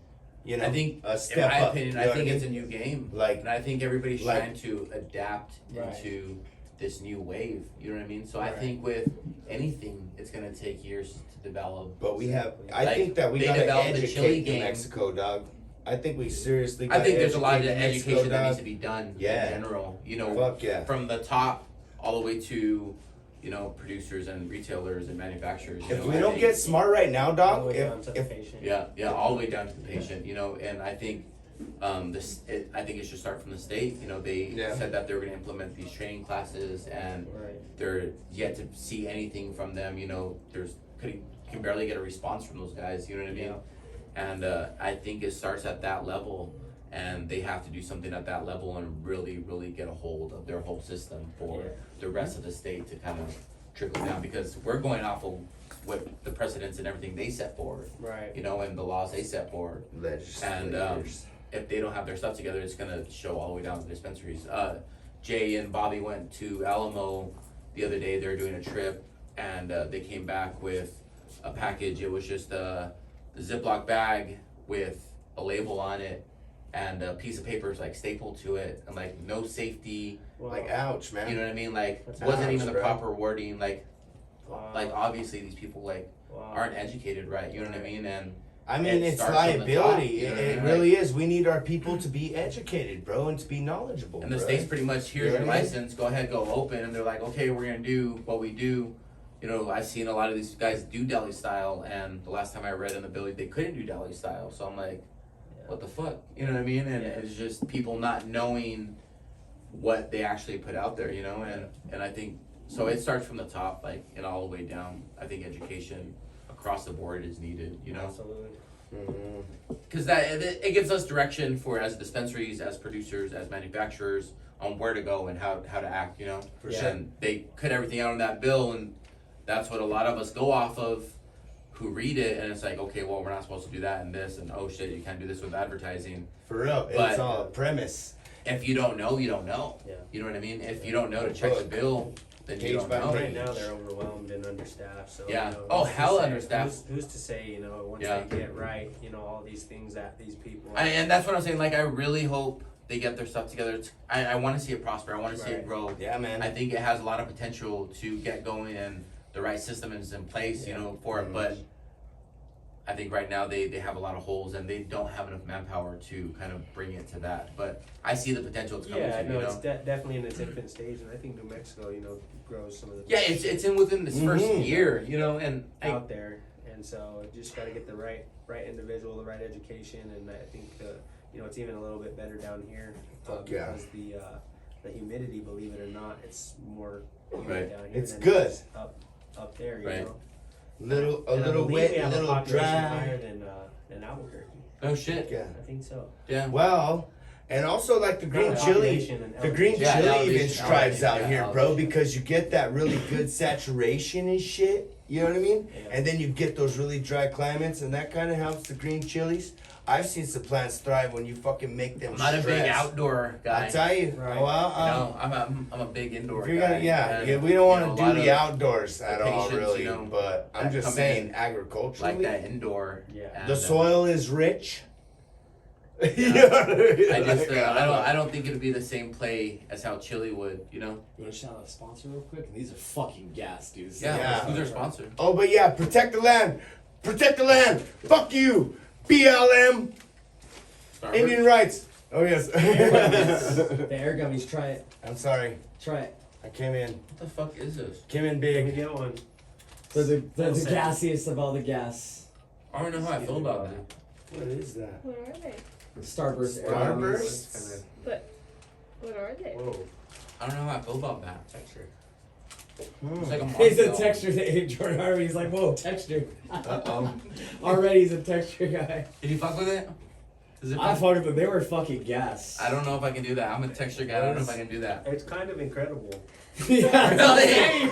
you know, I think a in step my up, opinion, you I know think what it's a mean? new game. Like- and I think everybody's like- trying to adapt Right. into this new wave. You know what I mean? So I Right. think with anything, it's gonna take years to develop. But we have, I Like, think that we they gotta developed the chili educate New game. Mexico, dog. I think we seriously I gotta think there's a lot of educate New Mexico, education that dog. needs to be done Yeah. in general. You know, Fuck yeah. from the top all the way to, you know, producers and retailers and manufacturers. You If know, we I don't think- get smart right now, all the dog, way down to the if patient. Yeah, all the way down to the patient, you know, and I think I think it should start from the state. You know, they Yeah. said that they were gonna implement these training classes, and Right. they're yet to see anything from them. You know, can barely get a response from those guys. You know what I mean? And I think it starts at that level, and they have to do something at that level and really, really get a hold of their whole system for Yeah. the rest of the state to kind of trickle down, because we're going off of what the precedents and everything they set forward. Right. You know, and the laws they set forward. legislators. If they don't have their stuff together, it's gonna show all the way down to the dispensaries. Jay and Bobby went to Alamo the other day. They were doing a trip, and they came back with a package. It was just a Ziploc bag with a label on it and a piece of paper like stapled to it, and like no safety. Wow. Like, ouch, man. You know what I mean? Like That's wasn't ouch, even the bro. proper wording. Like Wow. obviously these people like Wow. aren't educated, right? You know what I mean? And I mean, it it's starts from the top, liability. you know what I It mean? really is. We need our people to be educated, bro, and to be knowledgeable. And the bro. state's pretty much, here's You know your what I mean? license, go ahead, go open, and they're like, okay, we're gonna do what we do, you you know, I've seen a lot of these guys do deli style, and the last time I read in the bill, they couldn't do deli style. So I'm like, what the fuck? You know what I mean? And it's just people not knowing what they actually put out there, you know? And I think, so it starts from the top, like, and all the way down. I think education across the board is needed, you know? Absolutely. Because it gives us direction for, as dispensaries, as producers, as manufacturers, on where to go and how to act, you know? For sure. And they cut everything out on that bill, and that's what a lot of us go off of who read it, and it's like, okay, well, we're not supposed to do that and this, and oh shit, you can't do this with advertising. For real, But- it's all a premise. If you don't know, you don't know. Yeah. You know what I mean? If you don't know to check the bill, then you Page don't by know. Right now they're overwhelmed and understaffed. So Yeah. You know, Oh, who's to hell say- understaffed. Who's to say? You know, once Yeah. they get right, you know, all these things that these people. And that's what I'm saying. Like, I really hope they get their stuff together. I want to see it prosper. I want to see it Right. grow. Yeah, man. I think it has a lot of potential to get going, and the right system is in place, you know, for it. But I think right now they have a lot of holes, and they don't have enough manpower to kind of bring it to that. But I see the potential it's coming Yeah, to, no, you it's know. definitely in its infant stage, and I think New Mexico, you know, grows some of the Yeah, it's in within this first Mhm. year, you know, and out there, and so you just got to get the right individual, the right education, and I think you know, it's even a little bit better down here Fuck yeah. because the humidity, believe it or not, it's more humid Right. down here. It's than good. it is up there, you Right. know. A And I little believe wet, we a have little population dry. higher than Albuquerque. oh shit, Yeah. I think so. yeah. Well, and also like the green Not chili. population and The green elevation. Yeah, chili elevation, even strives out elevation, here, yeah, bro, elevation. because you get that really good saturation and shit. You know what I mean? Yeah. And then you get those really dry climates, and that kind of helps the green chilies. I've seen some plants thrive when you fucking make them. I'm not a big stress. outdoor guy. I tell you, Right. well, No, I'm a big indoor if you're guy. gonna, yeah, and, yeah, we don't want you know, to a lot do the of outdoors at all, patients, really. you know, But I'm that just come saying, in agriculturally, like that indoor. Yeah. and, the soil is rich. You Yeah. know what I mean? I just Like, I don't think it'd be the same play as how Chili would, you know. You want to shout out a sponsor real quick? These are fucking gas, dudes. Yeah, Yeah. who's their sponsor? Oh, but yeah, protect the land. Protect the land. Fuck you. BLM. Starboard? Indian rights. Oh, yes. The air gummies, try it. I'm sorry. Try it. I came in. What the fuck is this? Came in Let me big. get one. They're the That's it. gassiest of all the gas. I don't know how I feel about that. What is that? What are they? Starburst air Starburst? gummies. Kinda, But what are they? whoa, I don't know how I feel about that. texture. It's like a He's a marshmallow. texture to Jordan Harvey. He's like, whoa, texture. Uh-oh. Already he's a texture guy. Did you fuck with it? Is it I fun? fucked with them. They were fucking gas. I don't know if I can do that. I'm a texture guy. I don't know if I can do that. It's kind of incredible. Yeah, Really?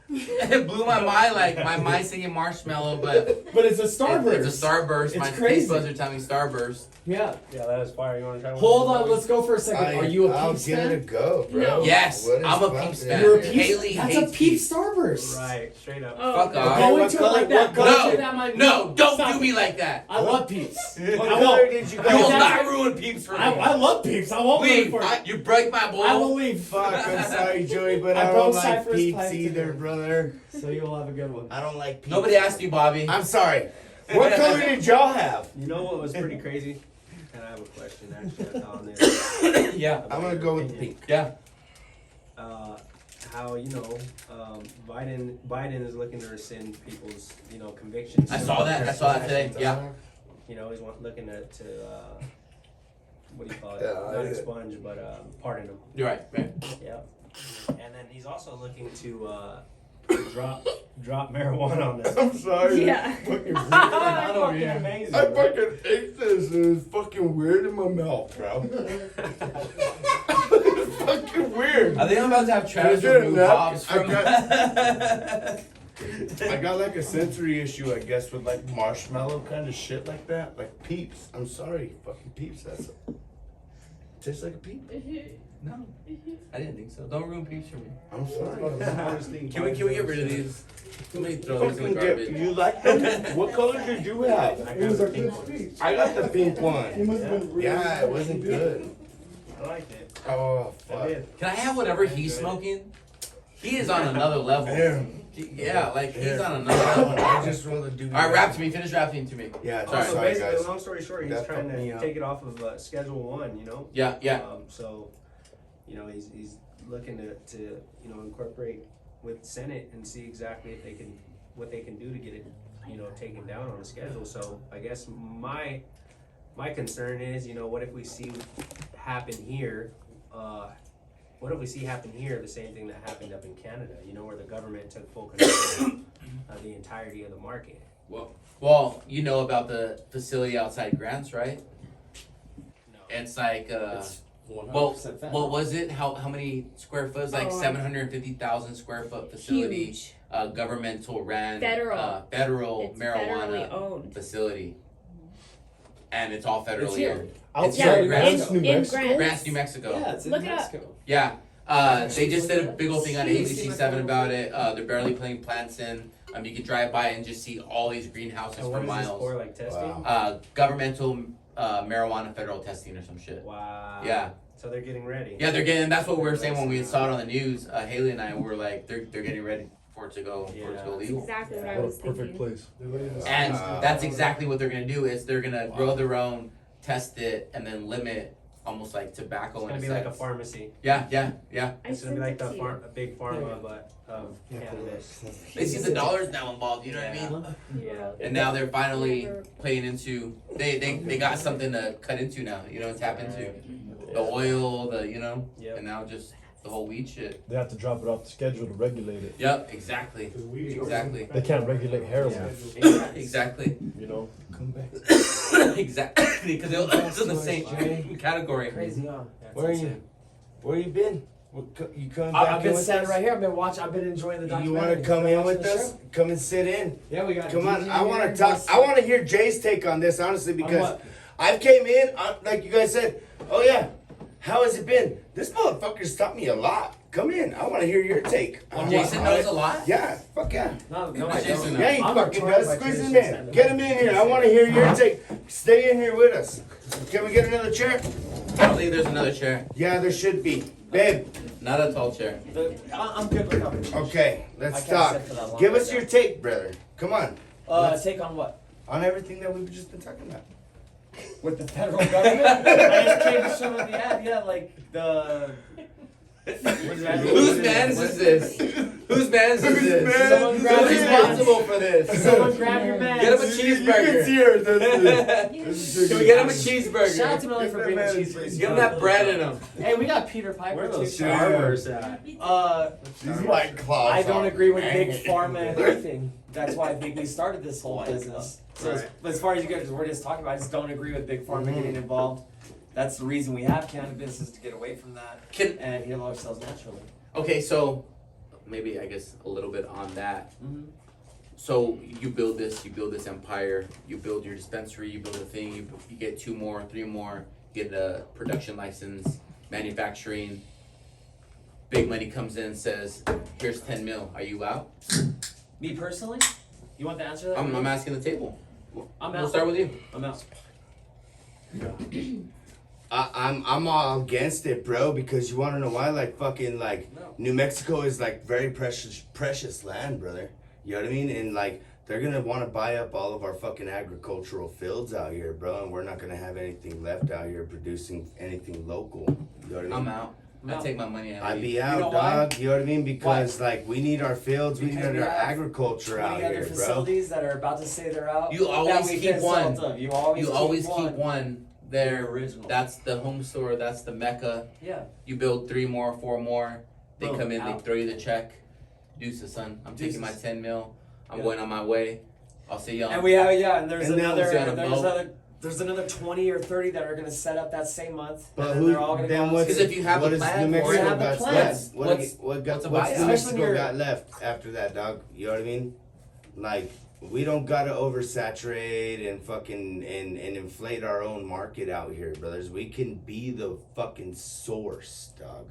It blew my mind. Like my mind singing marshmallow, but but it's a Starburst. it's a starburst. It's My crazy. taste buds are telling me starburst. Yeah. Yeah, that is fire. You want to try one? Hold on, let's go for a second. Are you a I'll Peeps give it a fan? go, bro. No. Yes, What is I'm a poppin'? Peeps fan. You're a Peeps. Haley That's a hates Peeps Peeps. Starburst. Right, straight up. Oh, Fuck off. Go what into it color- like that. what Go color- into that, my No, don't Stop do it. me like that. I love Peeps. What I color won't. did you You guys will That's- not ruin Peeps for me. I love Peeps. I won't Leave. for it. You break my bowl. I will leave. Fuck, I'm sorry, Joey, but I I broke don't like Cypher's Peeps pipe either, today. brother. So you will have a good one. I don't like Peeps. Nobody asked you, Bobby. I'm sorry. What color did y'all have? You know what was pretty crazy? And I have a question actually on this. Yeah. I'm gonna go with the pink. Yeah. How Biden is looking to rescind people's convictions. I saw that. I saw that today. Yeah. He's looking to what do you call it? Yeah, Not yeah. expunge, but pardon them. You're right. Right. Yeah. And then he's also looking to drop marijuana on this. I'm sorry. Yeah. Fucking weird. That's fucking amazing. I bro. fucking ate this and it's fucking weird in my mouth, bro. It's fucking weird. I think I'm about to have Travis Is it remove enough? Hobbs I from. I got like a sensory issue, I guess, with like marshmallow kind of shit like that. Like Peeps. I'm sorry. Fucking Peeps. That's tastes like a peep. No, I didn't think so. Don't ruin Peeps for me. I'm sorry. Can we get rid of these? Can we throw these in Fucking the get, garbage? you like them? What color did you have? I got the pink one. I got the pink one. Yeah, it wasn't good. I liked it. Oh, I fuck. did. Can I have whatever he's smoking? He is on another level. Here. Yeah, like he's Here. on another level. I just rolled a dude. All right, rap to me. Finish rapping to me. Yeah, Sorry. So sorry, basically, guys. long story short, he's That trying fucked me to up. take it off of Schedule 1. Yeah, yeah. So, he's looking to incorporate with Senate and see exactly if they can, what they can do to get it, you know, taken down on the schedule. So I guess my concern is, you know, what if we see happen here, what if we see happen here the same thing that happened up in Canada, you know, where the government took full control of the entirety of the market? Well, you know about the facility outside Grants, right? No. It's like, It's well, 100% fat. what was it? How many square foot? It's like Oh, 750,000 square foot facility. Huge. Governmental ran. Federal. Federal It's marijuana federally owned. facility. And it's all federally It's here. owned. Outside Yeah, Grants, in- New in Mexico. Grants. Grants, New Mexico. Yeah, it's in Look it up. Mexico. Yeah. They just did a big old thing on ABC7 about it. They're barely putting plants in. You can drive by and just see all these greenhouses And for what is this miles. for, like testing? Wow. Governmental marijuana federal testing or some shit. Wow. Yeah. So they're getting ready. Yeah, they're getting. That's what we were saying when we saw it on the news. Haley and I were like, they're getting ready for it to go Yeah. legal. Exactly what I What a was perfect thinking. place. And Wow. that's exactly what they're gonna do. Is they're gonna grow their own, test it, and then limit almost like tobacco. It's in gonna a be like a sense. pharmacy. Yeah. I It's gonna sent be like it the to you. a big pharma, but of cannabis. They see the dollars now involved. You know what I mean? Yeah. And now they're finally playing into. They got something to cut into now. You know, tap into the oil, Yep. and now just the whole weed shit. They have to drop it off the schedule to regulate it. Yep, exactly, exactly, They can't regulate heroin, exactly, you know? Come back. exactly. Because it's in the same category. Crazy, huh? That's Where are you? insane. Where you been? You coming back I've in been with standing us? right here. I've been watching. I've been enjoying the You documentary. want to come in Watching with the us? show. Come and sit in. Yeah, we got. Come on, DJ I want here, to talk. Gus. I want to hear Jay's take on this, honestly, On because what? I've came in, like you guys said. Oh yeah, how has it been? This motherfucker's taught me a lot. Come in. I want to hear your take. Jason knows a lot. Yeah, fuck yeah. No, I Jason don't. knows. Yeah, he I'm fucking retarded does. by Squeeze him tradition. in. Get him in here. I want to hear your take. Stay in here with us. Can we get another chair? I don't think there's another chair. Yeah, there should be. Babe, Not a tall chair. I'm good with that. okay, I let's can't talk. sit for that long Give right us now. your take, brother. Come on. Take on what? On everything that we've just been talking about. With the federal government? I just came to show the ad. Yeah, like the. Whose man's is this? Whose man's is this? Someone grab Who's your responsible for this? Someone grab your man. Get him a cheeseburger. Can we get him a cheeseburger? Shout out to Millie for bringing the Get cheeseburgers. Give him that bread in him. Hey, we got Peter Piper Where are too. those Yeah. Starbursts at? These white claws. I don't are agree with big banging. pharma and everything. That's why I think we started this whole business. So as far as you guys were just talking about, I just don't agree with big pharma getting involved. That's the reason we have cannabis, is to get away from that and heal ourselves naturally. Okay, so maybe I guess a little bit on that. Mhm. So you build this empire, you build your dispensary, you build a thing, you get 2 more, 3 more, get a production license, manufacturing. Big money comes in, says, here's 10 mil. Are you out? Me personally, you want the answer to that? I'm asking the table. I'm We'll out. start with you. I'm out. I'm all against it, bro, because you want to know why? Like fucking New Mexico is like very precious land, brother. You know what I mean? And like they're gonna want to buy up all of our fucking agricultural fields out here, bro, and we're not gonna have anything left out here producing anything local. You know what I mean? I'm out. I take my money out. I'd be out, know why? dog. You know what I mean? Because like we need our fields, we need Because we our have agriculture 20 out other here, bro. facilities that are about to say they're out. You always that we keep can one. sell to. You always keep one there. The original. That's the home store. That's the mecca. Yeah. You build 3 more, 4 more. They Boom, come in, out. they throw you the check. Deuces, son. I'm taking my Deuces. 10 mil. I'm Yeah. going on my way. I'll see y'all. And we have and there's And now another it's on a boat. there's another 20 or 30 that are gonna set up that same month. But and who? they're all gonna Then go what's? Because if you have what a is plan New for Mexico it- have the got plans. left? What What's- what got? what's a What's buyout? New Especially Mexico when you're- got left after that, dog? You know what I mean? Like we don't gotta oversaturate and fucking and inflate our own market out here, brothers. We can be the fucking source, dog.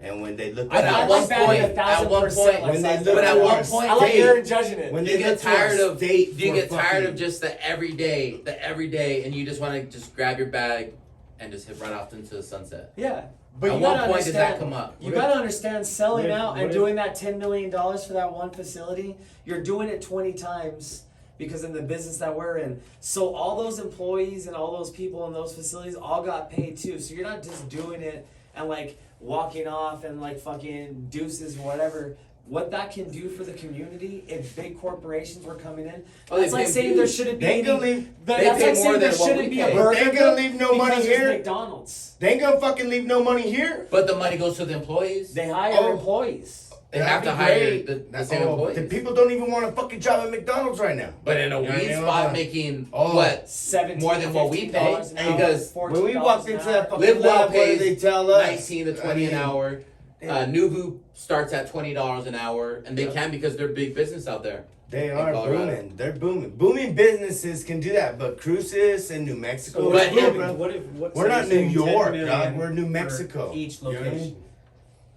And when they look At at one us, point- at when they look at at our one point, I like state, Aaron judging it. when do they you look get to our tired of state do you for get tired fucking- of just the everyday, and you just want to just grab your bag and just hit right off into the sunset? Yeah. But At you what gotta point does that understand, come up? you gotta understand selling what if- out what and if- doing that $10 million for that one facility, you're doing it 20 times because in the business that we're in. So all those employees and all those people in those facilities all got paid too. So you're not just doing it and like walking off and like fucking deuces or whatever. what that can do for the community if big corporations were coming in. Oh, they That's like pay saying there huge. shouldn't be They ain't gonna any. leave. That's They like pay more saying there than what shouldn't we be a pay. burger. They ain't gonna leave no because money there's here. McDonald's. They ain't gonna fucking leave no money here. But the money goes to the employees. They hire Oh. employees. They That'd have be to hire great. the same employees. The people don't even want to fucking job at McDonald's right now. But in a You know what I weed mean? spot making Oh. what? 17 More than what we pay, $15 an hour, because When we $14 walked an into hour. that fucking Live Well lab, what pays did they tell us? 19 to 20 an hour. Nuvu starts at $20 an hour, and they can because they're big business out there. They in are Colorado. booming. They're booming. Booming businesses can do that, but Cruces and New Mexico. But we're, if- bro. What We're not so you're New saying 10 York, million dog. We're New for Mexico. Each You know what I mean? location.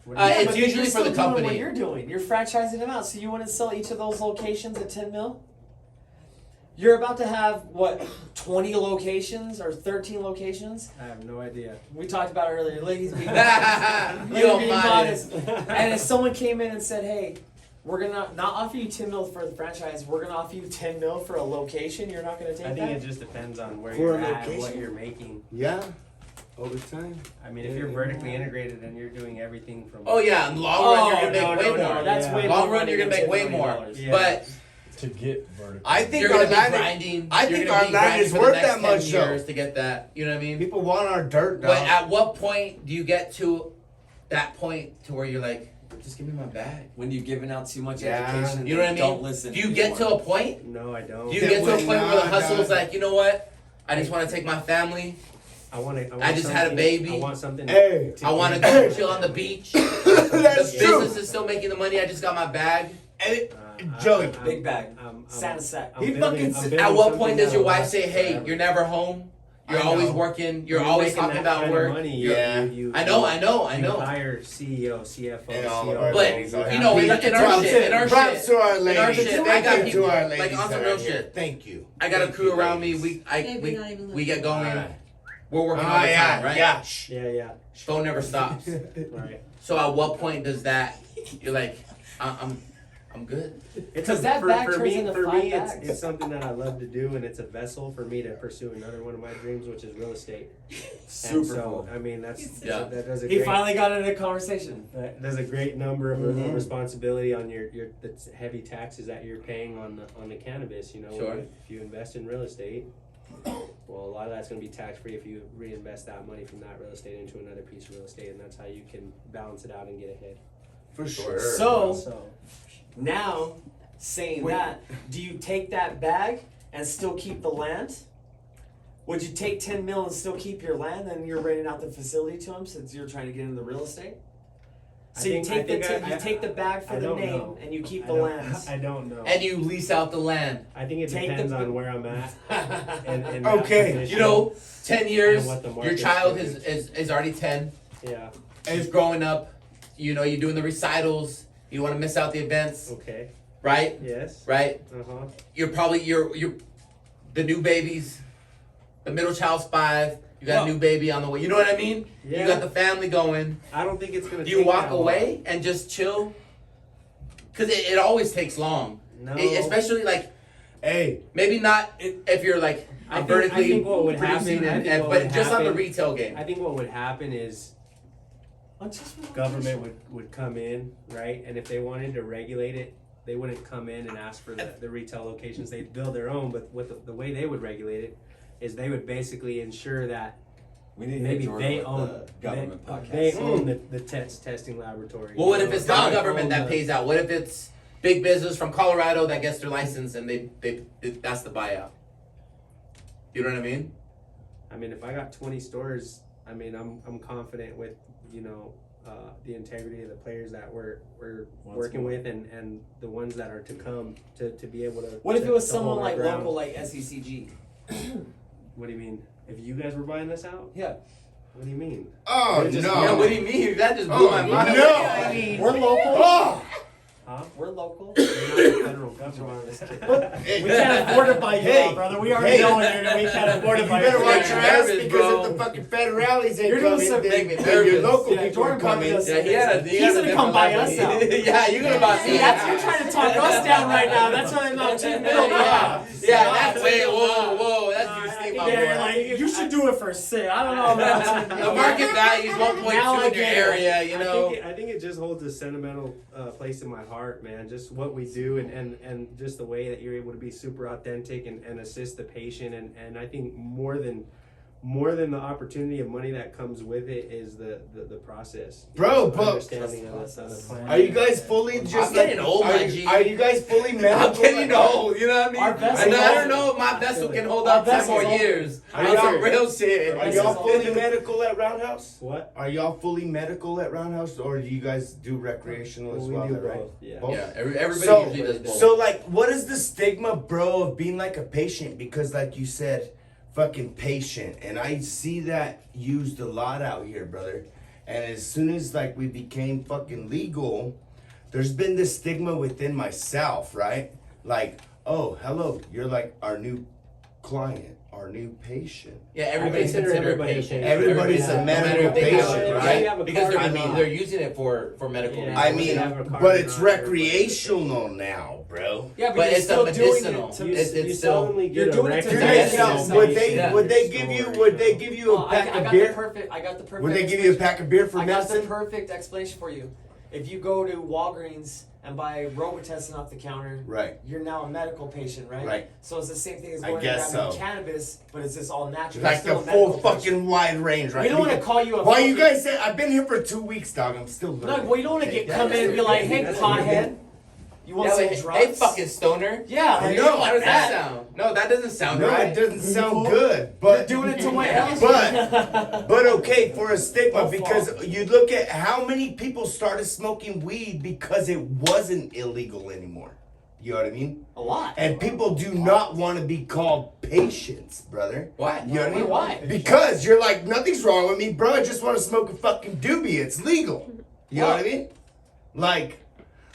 What Uh, do you- it's but you're usually for still the doing company. What you're doing, you're franchising them out, so you wouldn't sell each of those locations at 10 mil. You're about to have what 20 locations or 13 locations. I have no idea. We talked about it earlier. Ladies being You ladies don't being mind modest. And if someone came in and said, "Hey, we're gonna not offer you 10 mil for the franchise. We're gonna offer you 10 mil for a location," you're not gonna take I think that. it just depends on where For you're a at and what location? you're making. Yeah. Over time. I mean, if you're vertically integrated and you're doing everything from Oh yeah, in the long run you're gonna make way more. That's Yeah. way Long more run you're gonna money make way than more. $10 million. Yeah. But To get vertical. I think you're our gonna be land. grinding. I you're think gonna our be land grinding is for the worth next that 10 much, though. years to get that. You know what I mean? People want our dirt, dog. But at what point do you get to that point to where you're like, just give me my bag? When you've given out too much Yeah. education, You know what I they mean? don't listen. Do you get to anymore. a point? No, I don't. Do you That get to a way point where the not, hustle is dog. like, you know what? I just want to take my family. I want to. I just had a baby. I want something. Hey. I want to go chill on the beach. The That's true. business is still making the money. I just got my bag. Joey, Big bag. Santa sack. He fucking- At what point does your wife say, "Hey, you're never home. You're I always know. working. You're always talking about work." Money, Yeah. I know. You hire CEO, CFO, And all of COO. our But ladies are you know, happy. in our shit, in our Props shit, to our in our ladies. shit, I Thank got you people to our like ladies on some that real are here. shit. Thank you. I got a Thank crew you, around me. ladies. We not even we get going. Alright. We're working all the yeah, time, right? yeah. Shh. Yeah. Phone never stops. Right. So at what point does that? You're like, I'm good. It's 'Cause that bag turns me, into for 5 me, bags. it's something that I love to do, and it's a vessel for me to pursue another one of my dreams, which is real estate. Super And so, cool. I mean, that's Yeah. that does a He great, finally got into a conversation. there's a great number of Mhm. responsibility on your the heavy taxes that you're paying on the cannabis. You know, Sure. if you invest in real estate, well, a lot of that's going to be tax free if you reinvest that money from that real estate into another piece of real estate, and that's how you can balance it out and get ahead. For sure. So So. now, saying Wait. that, do you take that bag and still keep the land? Would you take 10 mil and still keep your land, and you're renting out the facility to them since you're trying to get into real estate? So you take the bag for I the don't name know. and you keep I the don't- lands. I don't know. And you lease out the land. I think it Take depends the- on where I'm at. And that Okay. position. You know, 10 years, And what the your market's child doing. is already 10. Yeah. He's growing up. You know, you're doing the recitals. You don't want to miss out the events, Okay. right? Yes. Right? Uh huh. You're probably you're the new babies. The middle child's 5. You got a new baby on the way. You know what I mean? Yeah. You got the family going. I don't think it's gonna. Do you take walk that away and just chill? Because it always takes long. long. No. Especially like Hey, maybe not if you're like I think- vertically I think what would producing happen- I and, think what but would just on the happen- retail game. I think what would happen is government would come in, right? And if they wanted to regulate it, they wouldn't come in and ask for the retail locations. They'd build their own, but with the way they would regulate it is they would basically ensure that We need to maybe hit Jordan they with own the government podcast. they own the testing laboratory. Well, what you if know? it's not They government own that the- pays out? What if it's big business from Colorado that gets their license and they that's the buyout? You know what I mean? I mean, if I got 20 stores, I mean, I'm confident with, you know, the integrity of the players that we're working with and the ones that are to come to be able to. What if it was to hold someone our like ground. local, like SECG? What do you mean? If you guys were buying this out? Yeah. What do you mean? oh They're just- no. Yeah, what do you mean? That just blew Oh, my mind. no. I mean, we're local. Oh, Huh? We're local. You're not the federal government. We can't afford to buy you Hey. out, brother. We already Hey. know here that we can't afford to you buy better you watch out. your ass nervous, because bro. if the fucking federales ain't You're doing coming, some- then, make me then your nervous. local Yeah, people Jordan are coming. probably Yeah, he had a He's gonna different come buy level. us out. Yeah, you're gonna buy See, me that's out. you're trying to talk us down right now. That's why I'm not too middle. Yeah, that's way whoa, that's juicy, my Yeah, you're boy. like, you should should do it for 6. I don't know, man. The market value is 1.2 Now I in your get it. area, you know. I think it just holds a sentimental place in my heart, man. Just what we do and just the way that you're able to be super authentic and assist the patient. And I think more than the opportunity of money that comes with it is the process. Bro, but Understanding of this. are you guys fully just I'm getting like, old, my are G. you guys fully medical? I'm getting old, you know what I mean? Our vessel And I is- don't know if my vessel can hold Our up 10 vessel more is- years. Are On some y'all- real shit. Are y'all fully medical at Roundhouse? What? Are y'all fully medical at Roundhouse, or do you guys do recreational as We well? do right? both, yeah. Both? Yeah, everybody So, usually does both. so like, what is the stigma, bro, of being like a patient? Because, like you said, fucking patient, and I see that used a lot out here, brother. And as soon as like we became fucking legal, there's been this stigma within myself, right? Like, oh, hello, you're like our new client, our new patient. Yeah, everybody's consider considered a everybody a patient. patient. Everybody's a No medical matter if they have patient, it, right? Yeah, Because I mean, they're using it for medical Yeah. reasons. I we mean, have a card but it's on everybody. recreational now, bro. Yeah, but, But you're it's still a doing medicinal. it to. You, It's you still- seldomly you're get a doing it to record. Do Yes. they, Yes. Yeah. would they give you Oh, a pack I of got beer? the perfect. I got the perfect. Would they give you a explanation. pack of beer for I got the medicine? perfect explanation for you. If you go to Walgreens and buy Robitussin off the counter, Right. you're now a medical patient, right? Right. So it's the same thing as I going and guess grabbing so. cannabis, but it's just all natural. Like You're the still a full medical fucking patient. wide range, right? We don't want to Because- call you a. Why you fucking- guys say I've been here for 2 weeks, dog? I'm still No, learning. well, you don't want to Okay, get come in and be like, "Hey, That's pothead, you want Yeah, some wait, drugs?" hey, fucking stoner. Yeah, I like, know. How does that that. sound? No, that doesn't sound No, right. it doesn't sound good, You're but doing it to my else. but okay for a stigma Don't because fall. you look at how many people started smoking weed because it wasn't illegal anymore. You know what I mean? A lot. And people do not want to be called patients, brother. Why? You know what I mean? Why? Because you're like, nothing's wrong with me, bro. I just want to smoke a fucking doobie. It's legal. You know what I mean?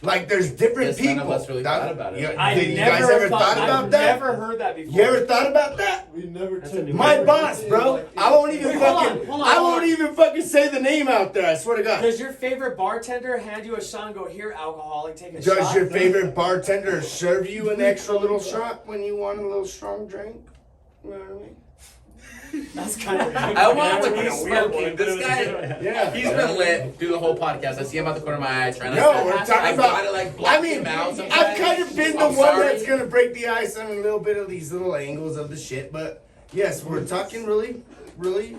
Like there's different Guess none people. of us really thought about it. Did you guys ever thought about I've that? never heard that before. You ever thought about that? We never That's a took new My word. boss, bro. I won't even Wait, hold on, fucking. hold on, I hold won't on. even fucking say the name out there. I swear to God. Does your favorite bartender hand you a shot and go, "Here, alcoholic, take a Does shot"? your favorite bartender serve you an extra little shot when you want a little strong drink? You know what I mean? That's kind of. I want when he's That's a weird smoking. one, This but guy, Yeah. he's been lit through the whole podcast. I see him out the corner of my eye trying to. No, we're talking I about. gotta like block I mean, him out sometimes. I've kind of been the I'm one sorry. that's gonna break the ice on a little bit of these little angles of the shit, but yes, we're talking really, really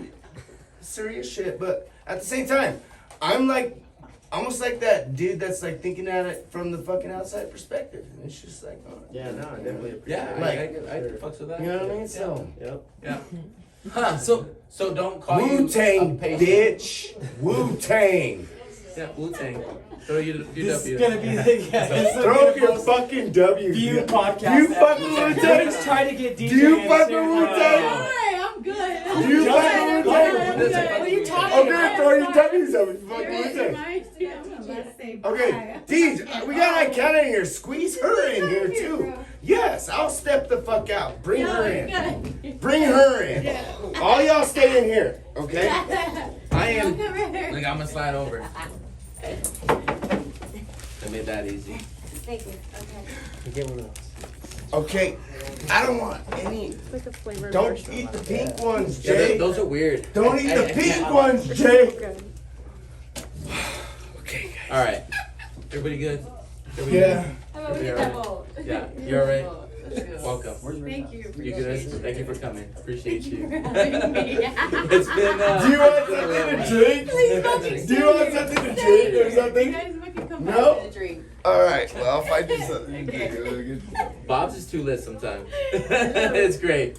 serious shit. But at the same time, I'm like, almost like that dude that's like thinking at it from the fucking outside perspective. And it's just like, oh, Yeah, no, I definitely appreciate Yeah, it. I fucks with that. you know what I mean? So. Yep. Yeah. Huh. So don't call you Wu Tang, a patient. bitch. Wu Tang. Yeah, Wu Tang. Throw you This is UW. gonna be the Throw your fucking W. view podcast. Do you fucking Wu Let's Tang? try to get DJ. Do you in fucking here. Wu Tang? Hi, I'm good. Do you Just- fucking Wu Tang? What are you talking Okay, throw your W's over. Fucking Wu Tang. Tang. Okay, Deej, we got Ikana in here. Squeeze her in here too. Yes, I'll step the fuck out. Bring her in. Bring her in. All y'all stay in here, okay? I am. Like I'm gonna slide over. I made that easy. Thank you. Okay. Get one of those. Okay, I don't want any. It's like a flavor. Don't eat the pink ones, Yeah, Jay. those are weird. Don't eat the I pink can't- ones, Jay. Good. Okay, guys. All right. Everybody good? Everybody Yeah. How about we You're get that right. bowl? Yeah, you're right. Let's go. Welcome. Thank you. You good? Thank you for coming. Appreciate you. having me. It's been. Do you want something to drink? Please don't be Do you want something to drink or You something? guys fucking come No? back with a drink. All right. Well, I'll find you something. Bob's is too lit sometimes. It's great.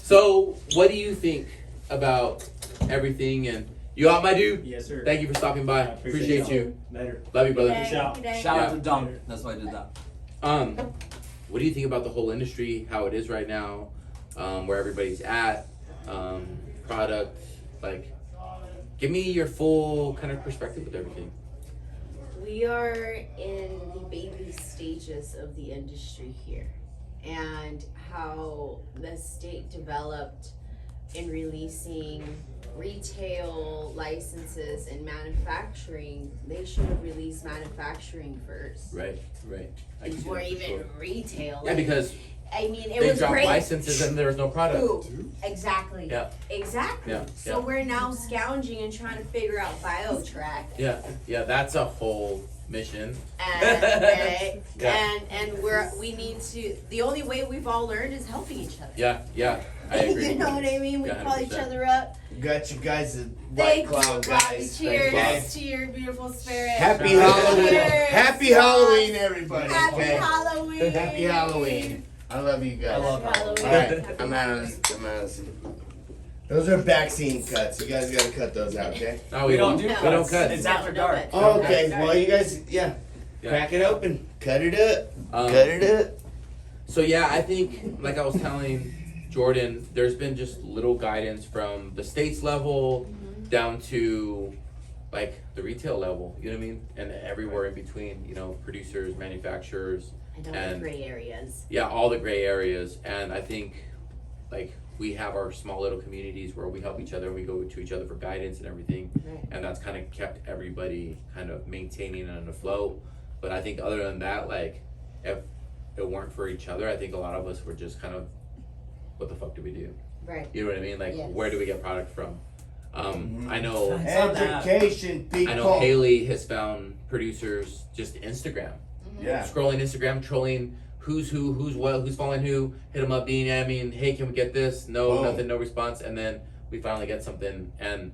So, what do you think about everything? And you out, my dude? Yes, sir. Thank you for stopping by. Appreciate you. Later. Love you, brother. Good day. Good day. Shout out Yeah. to Dom. That's why I did that. What do you think about the whole industry? How it is right now? Where everybody's at? Product? Like, give me your full kind of perspective with everything. We are in the baby stages of the industry here, and how the state developed in releasing retail licenses and manufacturing. They should have released manufacturing first Right. I can see before that for even sure. retail. Yeah, because I mean, it they was dropped great. licenses and there was no product. Ooh, exactly. Yeah. Exactly. Yeah, So we're now scounging and trying to figure out BioTrack. Yeah, that's a whole mission. And Yeah. and we need to. The only way we've all learned is helping each other. Yeah, I agree. You know what I mean? We Yeah, call each 100%. other up. Got you guys a Thank White Claw, you, Bobby. guys. Cheers Thank to your beautiful spirit. Happy Cheers. Halloween. Happy Halloween, everybody. Happy okay? Halloween. Happy Halloween. I love you guys. I love Halloween. Alright, I'm out of this. Those are back scene cuts. You guys gotta cut those out, okay? No, We don't won't. do We cuts. don't cut. It's after No, dark. but- Oh, okay. Well, you guys, yeah. Yeah. Crack it open. Cut it up. Um, Cut it up. So yeah, I think like I was telling Jordan, there's been just little guidance from the states level down to like the retail level, you know what I mean? And everywhere in between, you know, producers, manufacturers, I know the and gray areas. yeah, all the gray areas. And I think like we have our small little communities where we help each other and we go to each other for guidance and everything. Right. And that's kind of kept everybody kind of maintaining and afloat. But I think other than that, like if it weren't for each other, I think a lot of us were just kind of, what the fuck do we do? Right. You know what I mean? Like, Yes. where do we get product from? I know, It's not that. Education, people. I know Haley has found producers just Instagram, Yeah. scrolling Instagram, trolling who's who, who's what, who's following who. Hit them up, being, I mean, hey, can we get this? No, Boom. nothing, no response, and then we finally get something, and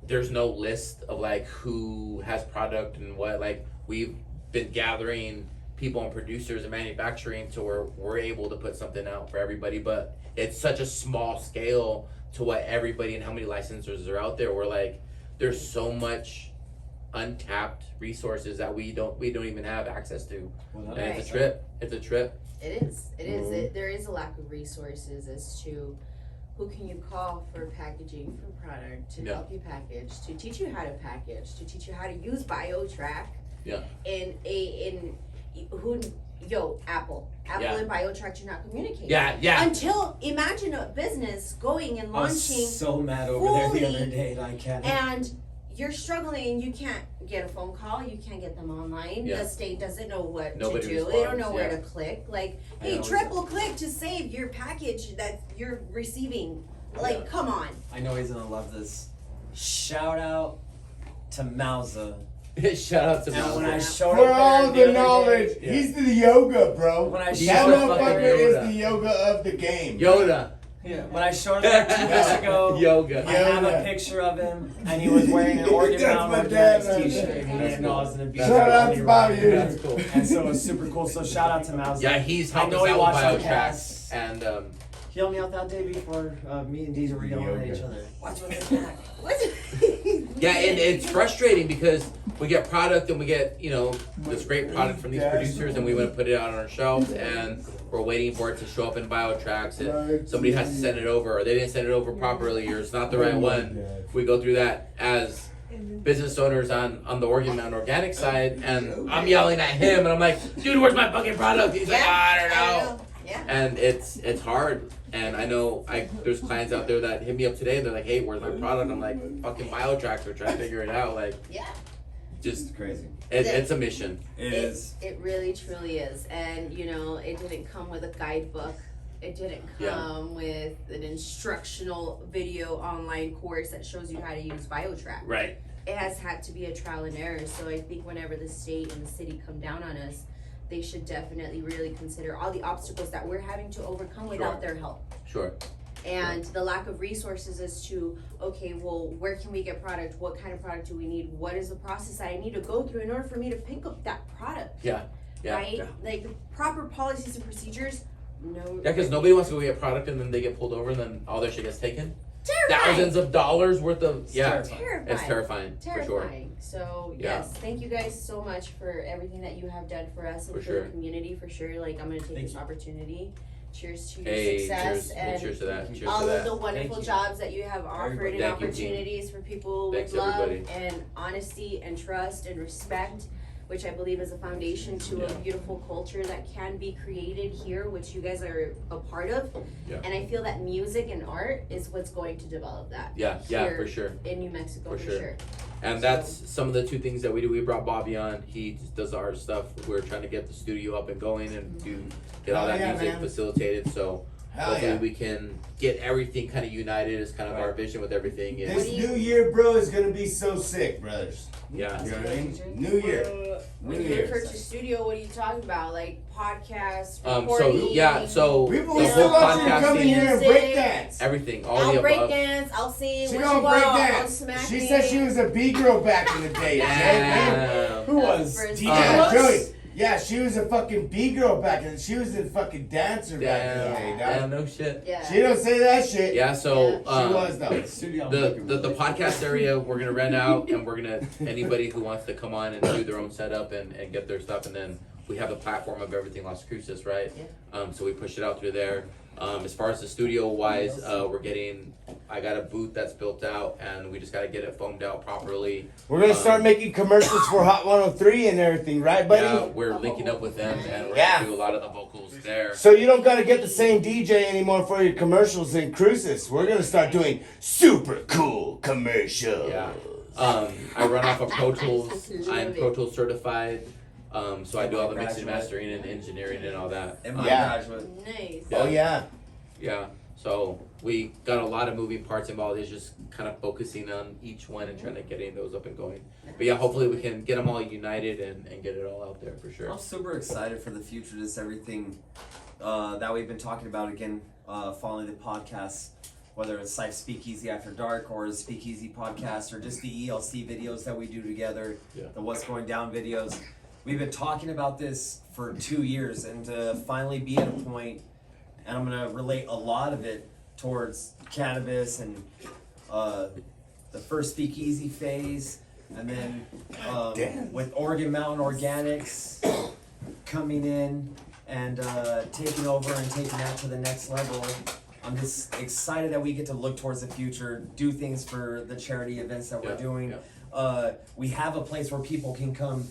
there's no list of like who has product and what. Like we've been gathering people and producers and manufacturing to where we're able to put something out for everybody, but it's such a small scale to what everybody and how many licensors are out there. We're like, there's so much untapped resources that we don't even have access to, and it's a trip. It's a trip. It is. It is. There is a lack of resources as to who can you call for packaging for product to Yeah. help you package, to teach you how to package, to teach you how to use BioTrack. Yeah. Apple Yeah. and BioTrack do not communicate. Yeah. Until imagine a business going and I was launching so mad over there the fully, other day, I can't. and you're struggling and you can't get a phone call, you can't get them online. Yeah. The state doesn't know what Nobody to do. They don't responds, know where yeah. to click. Like, I hey, know, triple click to save your package that you're receiving. Like, Yeah. come on. I know he's gonna love this. Shout out to Mauza. Shout out to And when I Malcolm. showed For up all there the other knowledge, day, Yeah. he's the yoga, bro. When I That He's showed the up fucking motherfucker is Yoda. the yoga of the game. Yoda. when I showed up there 2 weeks ago, Yoga. I have a Yoda. picture of him, and he was wearing an Organ That's Bound my dad Organics right t-shirt. there. And he That's didn't know cool. I was gonna be That's there. Shout out to Bobby. That's cool. And so it was super cool. So shout out to Mauza. Yeah, he's I helped know us he out watched our with BioTrack, cast. and He helped me out that day before me and DJ were yelling at Yoga. each other. Watch what they back. yeah, and it's frustrating because we get product and we get, you know, this great product from these producers, and we want to put it out on our shelves, and we're waiting for it to show up in BioTracks, and somebody has to send it over, or they didn't send it over properly, or it's not the right one. We go through that as business owners on the Organ Mound Organic side, and I'm yelling at him, and I'm like, dude, where's my fucking product? He's like, I don't know. Yeah. And it's hard, and I know there's clients out there that hit me up today. They're like, "Hey, where's my product?" I'm like, "Fucking BioTrack, we're trying to figure it out." Like, Yeah. just Crazy. it's a mission. It is. It really truly is. And you know, it didn't come with a guidebook. It didn't come with an instructional video online course that shows you how to use BioTrack. Right. It has had to be a trial and error. So I think whenever the state and the city come down on us, they should definitely really consider all the obstacles that we're having to overcome without their help. Sure. And the lack of resources as to, okay, well, where can we get product? What kind of product do we need? What is the process that I need to go through in order for me to pick up that product? Yeah. Yeah. Right? Yeah. Like proper policies and procedures. No. Yeah, because nobody wants to go get product and then they get pulled over and then all their shit gets taken. Terrifying. Thousands of dollars worth of Terrifying. It's terrifying. For sure. Terrifying. So Yeah. yes, thank you guys so much for everything that you have done for us and For for sure. the community. For sure. Like I'm gonna take Thank this you. opportunity. Cheers to your Hey, success cheers. Well, and cheers to that. Cheers all to of that. the wonderful you. jobs that you have offered Everybody. and Thank you, team. opportunities for people Thanks, with love everybody. and honesty and trust and respect which I believe is a foundation to a beautiful culture that can be created here, which you guys are a part of. Yeah. And I feel that music and art is what's going to develop that. Yeah, here for sure. in New Mexico, for sure. sure. And that's some of the two things that we do. We brought Bobby on. He does the art stuff. We're trying to get the studio up and going and get all Hell that yeah, music man. facilitated. So Hell hopefully yeah. we can get everything kind of united. Is kind of our vision with everything. And This new year, bro, is gonna be so sick, brothers. yeah, You know what I mean? New year. When New you year. refer to studio, what are you talking about? Like podcasts, so recording? yeah, so We the still whole want you to come in podcasting, here and Music. break dance. everything, all I'll the break above. dance, I'll sing, She what gonna you break want, I'll dance. smack She it. said she was a B-girl back in the day. Yeah. Who was? First DJ time. Joey? Yeah, she was a fucking B-girl back in. She was a fucking dancer back in the day, Damn, dog. no shit. Yeah. She don't say that shit. Yeah, so Yeah. She was though. Studio. the podcast area we're gonna rent out, and we're gonna anybody who wants to come on and do their own setup and get their stuff, and then we have the platform of everything Las Cruces, right? Yeah. So we push it out through there. As far as the studio wise, I got a booth that's built out, and we just gotta get it foamed out properly. We're gonna start making commercials for Hot 103 and everything, right, buddy? Yeah, we're linking up with them, and we're Yeah. gonna do a lot of the vocals there. So you don't gotta get the same DJ anymore for your commercials and cruises. We're gonna start doing super cool commercials. Yeah. I run off of Pro Tools. I'm Love Pro it. Tools certified. So I do all the mixing, mastering, and engineering and all that. And my Yeah. graduate. Nice. Oh yeah. Yeah. So we got a lot of moving parts involved. It's just kind of focusing on each one and trying to getting those up and going. But yeah, hopefully we can get them all united and get it all out there for sure. I'm super excited for the future. Just everything that we've been talking about again, following the podcast, whether it's Speakeasy After Dark or the Speakeasy podcast or just the ELC videos that we do together, Yeah. the What's Going Down videos. We've been talking about this for 2 years, and to finally be at a point, and I'm gonna relate a lot of it towards cannabis and the first Speakeasy phase, and then with Oregon Mountain Organics coming in and taking over and taking that to the next level. I'm just excited that we get to look towards the future, do things for the charity events that we're Yeah, doing. yeah. We have a place where people can come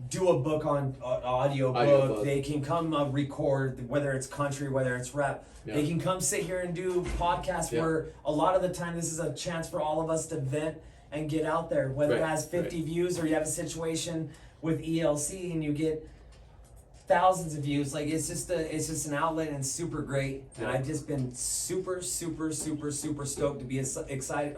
do a book on audio Audiobook. They can come record, whether it's country, whether it's rap. Yeah. They can come sit here and do podcasts Yeah. where a lot of the time this is a chance for all of us to vent and get out there. Whether it Right, has 50 views or you have a situation with ELC and you get thousands of views, like it's just an outlet and it's super great. And Yeah. I've just been super stoked to be excited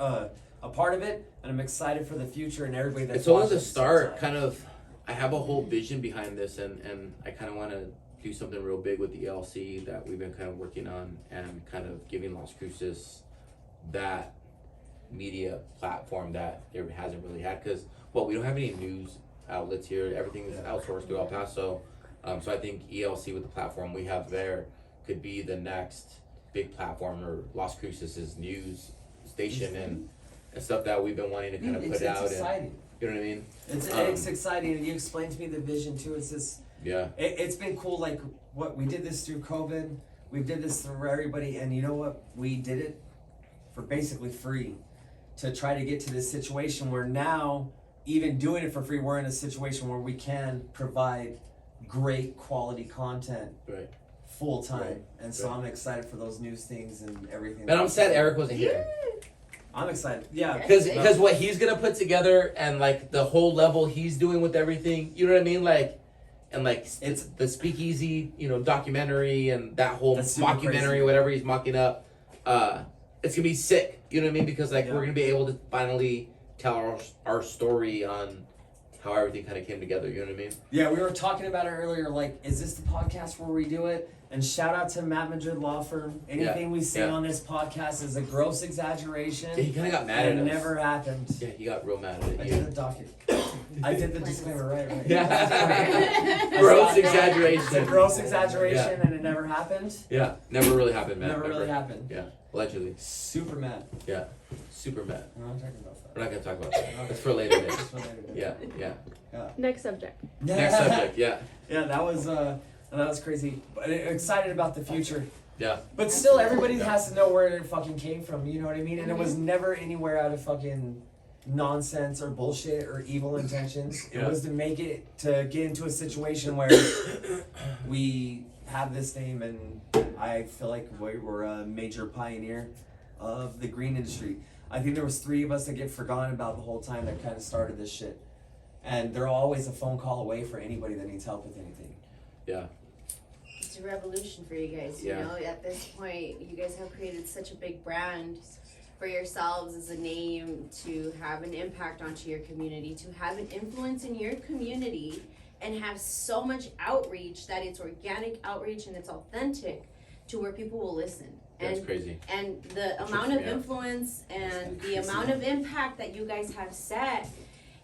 a part of it, and I'm excited for the future and everybody that's It's only watching the this start, inside. kind of. I have a whole vision behind this, and I kind of want to do something real big with the ELC that we've been kind of working on, and kind of giving Las Cruces that media platform that it hasn't really had. Because we don't have any news outlets here. Everything is outsourced through El Paso. So I think ELC with the platform we have there could be the next big platform, or Las Cruces' news station and stuff that we've been wanting to kind of It's put out. exciting. And, you know what I mean? It's exciting, and you explained to me the vision too. It's just Yeah. it's been cool. Like what we did this through COVID, we did this through everybody, and you know what? We did it for basically free to try to get to this situation where now, even doing it for free, we're in a situation where we can provide great quality content Right. full time, Right. and so Right. I'm excited for those news things and everything. And I'm sad Eric wasn't here. I'm excited. Yeah, Because what he's gonna put together, and like the whole level he's doing with everything, you know what I mean? Like, and like It's- the Speakeasy, documentary, and that whole That's super mockumentary, crazy. whatever he's mocking up, it's gonna be sick. You know what I mean? Because like Yeah. we're gonna be able to finally tell our story on how everything kind of came together. You know what I mean? Yeah, we were talking about it earlier. Like, is this the podcast where we do it? And shout out to Matt Madrid Law Firm. Anything we say yeah. on this podcast is a gross exaggeration. Yeah, he kind of got mad and at it us. never happened. Yeah, he got real mad I at did you. the docket. I did the disclaimer, right? Yeah. I Gross stopped it. exaggeration. It's a gross exaggeration, Yeah. and it never happened. Yeah, never really happened, man. Never really happened. Yeah, allegedly. Super mad. Yeah, super mad. We're not talking about We're not gonna talk about that. That's for later days. That's what I did. Yeah. Next subject. Next subject. Yeah. Yeah, that was crazy. But excited about the future. Yeah. But still, everybody has to know where it fucking came from. You know what I mean? And it was never anywhere out of fucking nonsense or bullshit or evil intentions. It Yeah. was to get into a situation where we have this name, and I feel like we were a major pioneer of the green industry. I think there was 3 of us that get forgotten about the whole time that kind of started this shit. And they're always a phone call away for anybody that needs help with anything. Yeah. It's a revolution for you guys, you Yeah. know, at this point you guys have created such a big brand for yourselves as a name to have an impact onto your community, to have an influence in your community and have so much outreach that it's organic outreach and it's authentic to where people will listen. That's And crazy. and the amount of me out. influence and the amount of impact that you guys have set,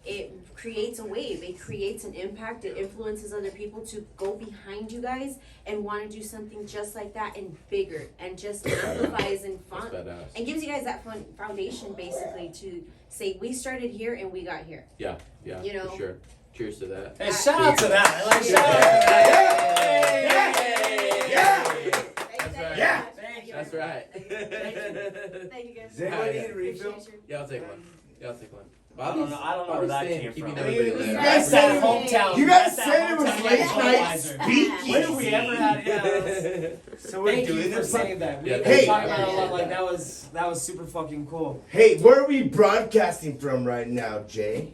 it creates a wave, it creates an impact, it influences other people to go behind you guys and want to do something just like that and bigger, and just amplifies and That's badass. and gives you guys that foundation basically to say we started here and we got here. Yeah, yeah, You know? for sure. Cheers to that. Hey, shout out to that. I like Yeah. shout out to that. Yeah. That's right. Thank you guys. Does anybody need a refill? Appreciate you. Yeah, I'll take one. Yeah, I'll take one. I don't know where that came keeping from. everybody You lit. guys That's said that it- hometown. You guys that's that said it was hometown late night equalizer. speakeasy. When have we ever had? Yeah. So we're Thank doing you for this. saying that. We Yeah, were thank talking you. about it a lot. Like that was super fucking cool. Hey, where are we broadcasting from right now, Jay?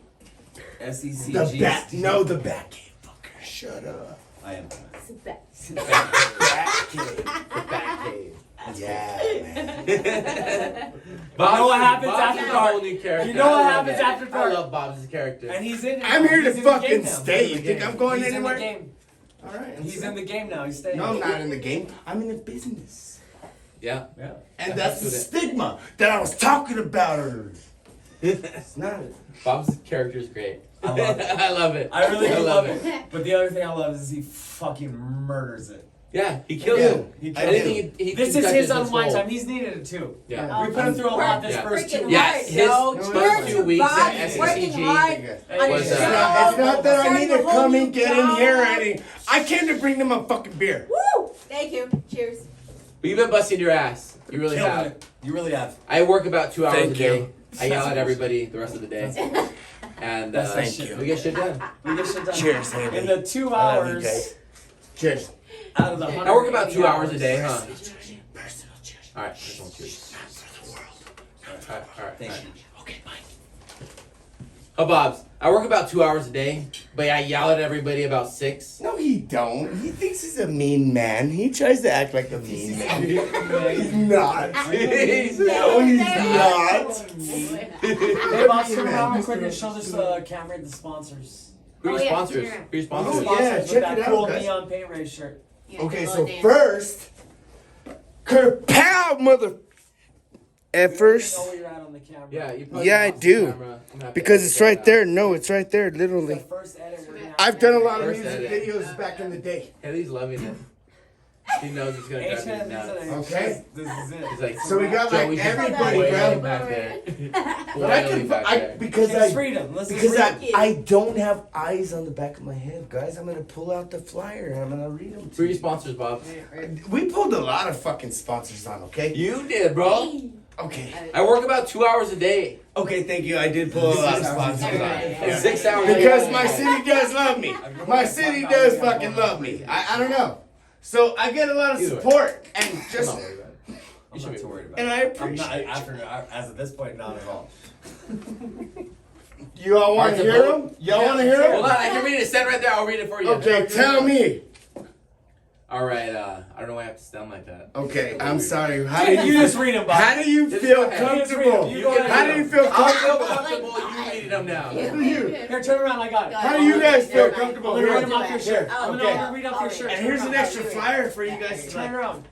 SEC. The back. No, the back cave. Fucker, shut up. I am. It's the best. Back cave. The back cave. Yeah, man. Bob's, You know what happens Bob's after is a dark? whole new character. You know what I love happens it. after dark? I love Bob's character. And he's in. I'm here to he's in the game fucking now. stay. You think I'm going He's anywhere? in the game. All right. He's in the game now. He's staying. No, I'm not in the game. I'm in the business. Yeah. Yeah. And that's the stigma that I was talking about earlier. It's not. Bob's character is great. I love it. I love it. I really do love it. it. But the other thing I love is he fucking murders it. Yeah, he kills Yeah. him. He Anything he This is touches his is unwind gold. time. He's needed it too. Yeah. We put him through a lot this Yeah. first 2 Freaking weeks. Yeah, hard, his yo. first Cheers 2 to weeks Bob, at he's working SCG hard Hey, on his was, It's show. not that I Starting need a to whole come new and get in job. here or anything. I came to bring them a fucking beer. Woo! Thank you. Cheers. But you've been busting your ass. You really Killing have. it. You really have. I work about 2 hours Thank a day. you. I yell at everybody the rest of the day. And Thank you. we get shit done. We get shit done. Cheers, Haley. In the 2 I love you hours guys. Cheers. out of the 100. I work about 2 hours a day, huh? Personal cheers. Alright, this one, cheers. Alright. Thank you. Okay, bye. Oh, Bob's. I work about 2 hours a day, but I yell at everybody about 6. No, he don't. He thinks he's a mean man. He tries to act like a mean man. He's not. No, he's not. Hey, boss, turn around real quick and show this camera the sponsors. Who are Oh, your yeah, sponsors? turn around. Who are your Oh, sponsors? yeah, Sponsors with check that it out, cool guys. neon paint race shirt. Yeah, Okay, go so Dan. first, kerpow, mother You effers. know where you're at on the camera. Yeah, you probably Yeah, I lost the do. camera. I'm gonna have to Because edit it's that right out. there. No, it's right there, The literally. first edit we're gonna have I've done a lot of First music edit. videos back in the day. Haley's loving it. He knows he's gonna drive me nuts. Okay. This is it. He's like, So we got like Joey's everybody, way bro. back there. But I Way can, back there. because It's freedom. Listen, because freedom. I don't have eyes on the back of my head, guys. I'm gonna pull out the flyer and I'm gonna read them Who to are your you. sponsors, Bob? We pulled a lot of fucking sponsors on, okay? You did, bro. Okay. I work about 2 hours a day. Okay, thank you. I did pull a lot of sponsors on. It's 6 hours. Because my city does love me. My city does fucking love me. I don't know. So I get a lot of Either way. support and I'm just not worried about it. I'm not too worried about and it. I I'm appreciate not, it. as of this point, not at all. You all want Hard to to hear vote. them? Y'all want to hear Hold on, them? I can read it. Stand right there. I'll read it for you. Okay, tell me. All right. I don't know why I have to stand like that. Okay, I'm sorry. How do You you just read them, Bob. how do you Just feel go ahead. comfortable? You go ahead. How do you feel I'll feel comfortable? comfortable. You reading them now. Here, turn around. I got it. How do you guys feel comfortable? I'm gonna Here, read them off your shirt. Oh, I'm okay. gonna read off your shirt. And here's an extra flyer for you guys to Turn like. around.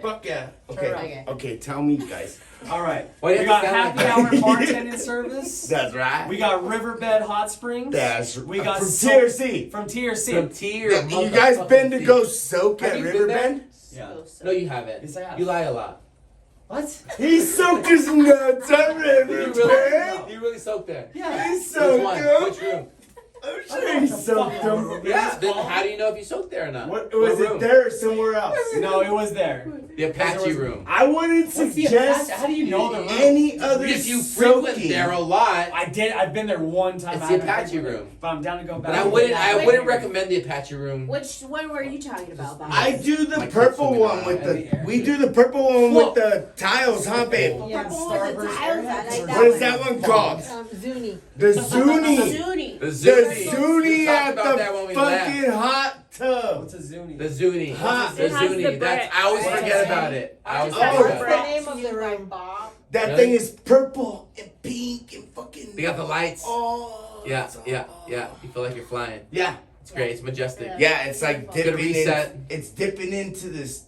Fuck yeah. Turn Okay. around. Okay, tell me, guys. All right. Why do We you got have to happy stand hour like that? bartending service. That's right. We got Riverbed Hot Springs. That's We got from so- TRC. From TRC. From tier. You guys been to go soak Have at you been there? Riverbend? Yeah. No, you haven't. Yes, I have. You lie a lot. What? He soaked his nuts at You Riverbend. really soaked there. Yeah. He's Which so one? good. Which room? I'm sure he soaked them. Yeah. Then how do you know if you soaked there or not? What was room? it there or somewhere else? No, it was there. The Apache room. I wouldn't What's the suggest Apache? How do you know the room? any other If you frequent soaking. there a lot, I did. I've been there one time. it's I the haven't Apache been there, room. But I'm down to go back. But I wouldn't recommend the Apache room. Which one were you talking about, Bob? I do the My kids purple swimming one around with in the the. air. We do the purple one with the tiles, huh, babe? Yeah, purple with the tiles. I like that What is one. that one called? Zuni. The Zuni. Zuni. The The Zuni. Zuni We talked at about that when the we fucking left. hot tub. What's a Zuni? The Zuni. Huh. The It has Zuni. the That's bread. I always What's forget it about say? it. I always Oh. forget What's about the it. name of the room? Bob. That Really? thing is purple and pink and fucking. They got the lights. Oh. Yeah, it's yeah, all- yeah. You feel like you're flying. Yeah. It's great. It's majestic. Yeah, it's like Good dipping reset. in. It's dipping into this.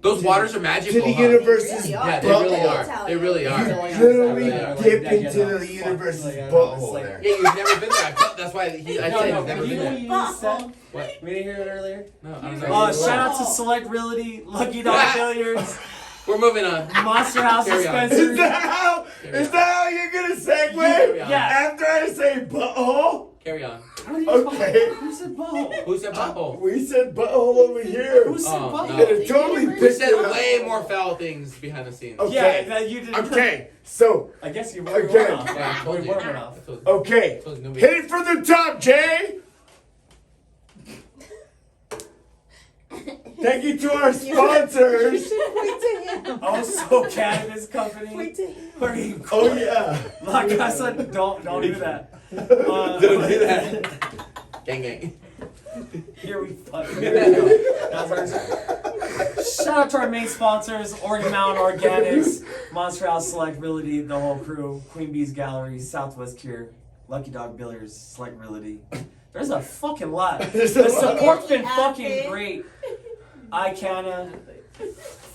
Those to, waters are to magical. the huh? universe's Really Yeah, they butthole. really I'll are. tell They you. really are. You Like literally that. dip Like into that. the universe's Like that. butthole It's like- there. Yeah, you've never been there. That's why I said you've never you been know there. what you just said? What? We didn't hear that earlier. No, I'm not. Shout out to Select Realty, Lucky Dog Billiards, We're moving on. Monster House Carry on. Is Dispensary. that how you're gonna segue? Carry on. Yeah. After I say butthole? Carry on. Okay. Who said butthole? Who said butthole? We said butthole over here. Who said Oh, butthole? no. And it totally We pissed said it up. way more foul things behind the scenes. Okay. Yeah, that you did. Okay. So, I guess you were Again. went off. Yeah, I told We you. were went off. I told you. okay. I told you, nobody- Hit it from the top, Jay. Thank you to our sponsors. Also, cannabis company. Where you Oh yeah. Like I said, don't do that. Don't do that. Gang gang. Here we fucking go. Shout out to our main sponsors: Oregon Mountain Organics, Monster House Select Realty, the whole crew, Queen Bee's Gallery, Southwest Cure, Lucky Dog Billiards, Select Realty. There's a fucking lot. There's a The lot. support's been fucking great. ICANNA,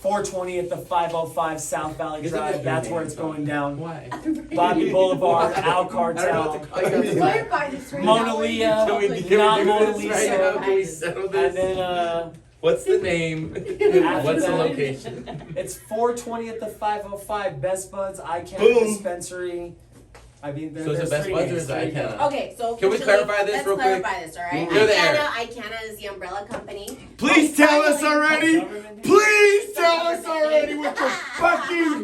420 at the 505 South Valley Isn't Drive. it That's your where name? it's going down. Why? Bobby Boulevard, Al I don't know what Cartel, to call you. Clarify this right Mona now. Leah, Can we not do Mona this right Lisa. now? Can we settle and this? then What's the name? What's the location? it's 420 at the 505 Best Buds, ICANNA Boom. Dispensary. I mean, So is it there's Best three Buds or names, is it there you go. ICANNA? Okay, so Can we officially, clarify this let's real quick? clarify this, all right? You're there. ICANNA is the umbrella company. Please tell us Finally. already. Please tell us already what your fucking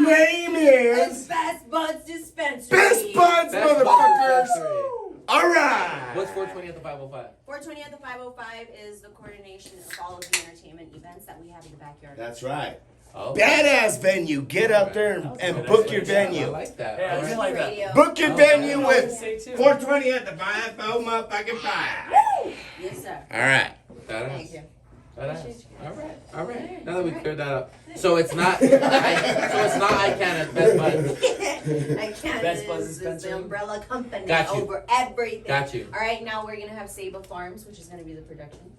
name It's is. Best Buds Dispensary. Best Buds, Best Buds motherfuckers. Dispensary. All right. What's 420 at the 505? 420 at the 505 is the coordination of all of the entertainment events that we have in the backyard. That's right. Oh. Badass venue. Get up there and book your I venue. like that. Yeah, I All just right. like that. Radio. Book your Oh, venue yeah. with Say too. 420 at the 505 motherfucking 5. Yes, sir. All right. Badass. Thank you. Badass. All right. Now that we cleared that up, so it's not. So it's not ICANNA. It's Best Buds. ICANNA Best Buds is Dispensary. the umbrella company Got you. over everything. Got you. All right, now we're gonna have Saba Farms, which is gonna be the production.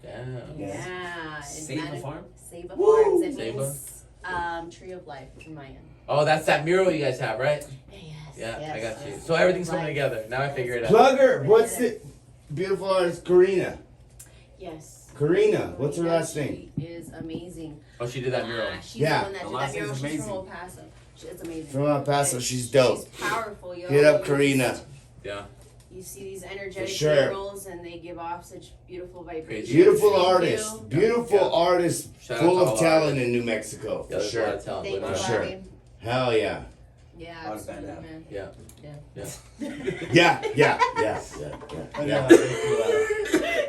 Damn. Yeah. and Saba manage- Farm? Saba Woo. Farms. It Saba. means tree of life in Mayan. Oh, that's that mural you guys have, right? Yes. Yeah, yes, I got you. yes. So everything's coming Life. together. Now I figure it out. Plugger. What's it? Beautiful artist Karina. Yes. Karina. What's her last name? She is amazing. Oh, she did that mural. She's Yeah. the one that The did last that mural. name's She's amazing. from El Paso. It's amazing. From El Paso. She's dope. She's powerful, yo. Hit up You Karina. just- Yeah. You see these energetic sure. murals, and they give off such beautiful vibrations. Beautiful Thank artist. you. Beautiful Yeah. artist. Shout out full to of all talent artists. in New Mexico. Yeah, For there's a lot sure. of talent. Thank you, but, For sure. Bobby. Hell yeah. Yeah, I was absolutely, bad man. Yeah. Yeah. Yeah. Yeah. Yeah. Yeah. Yeah. Yeah.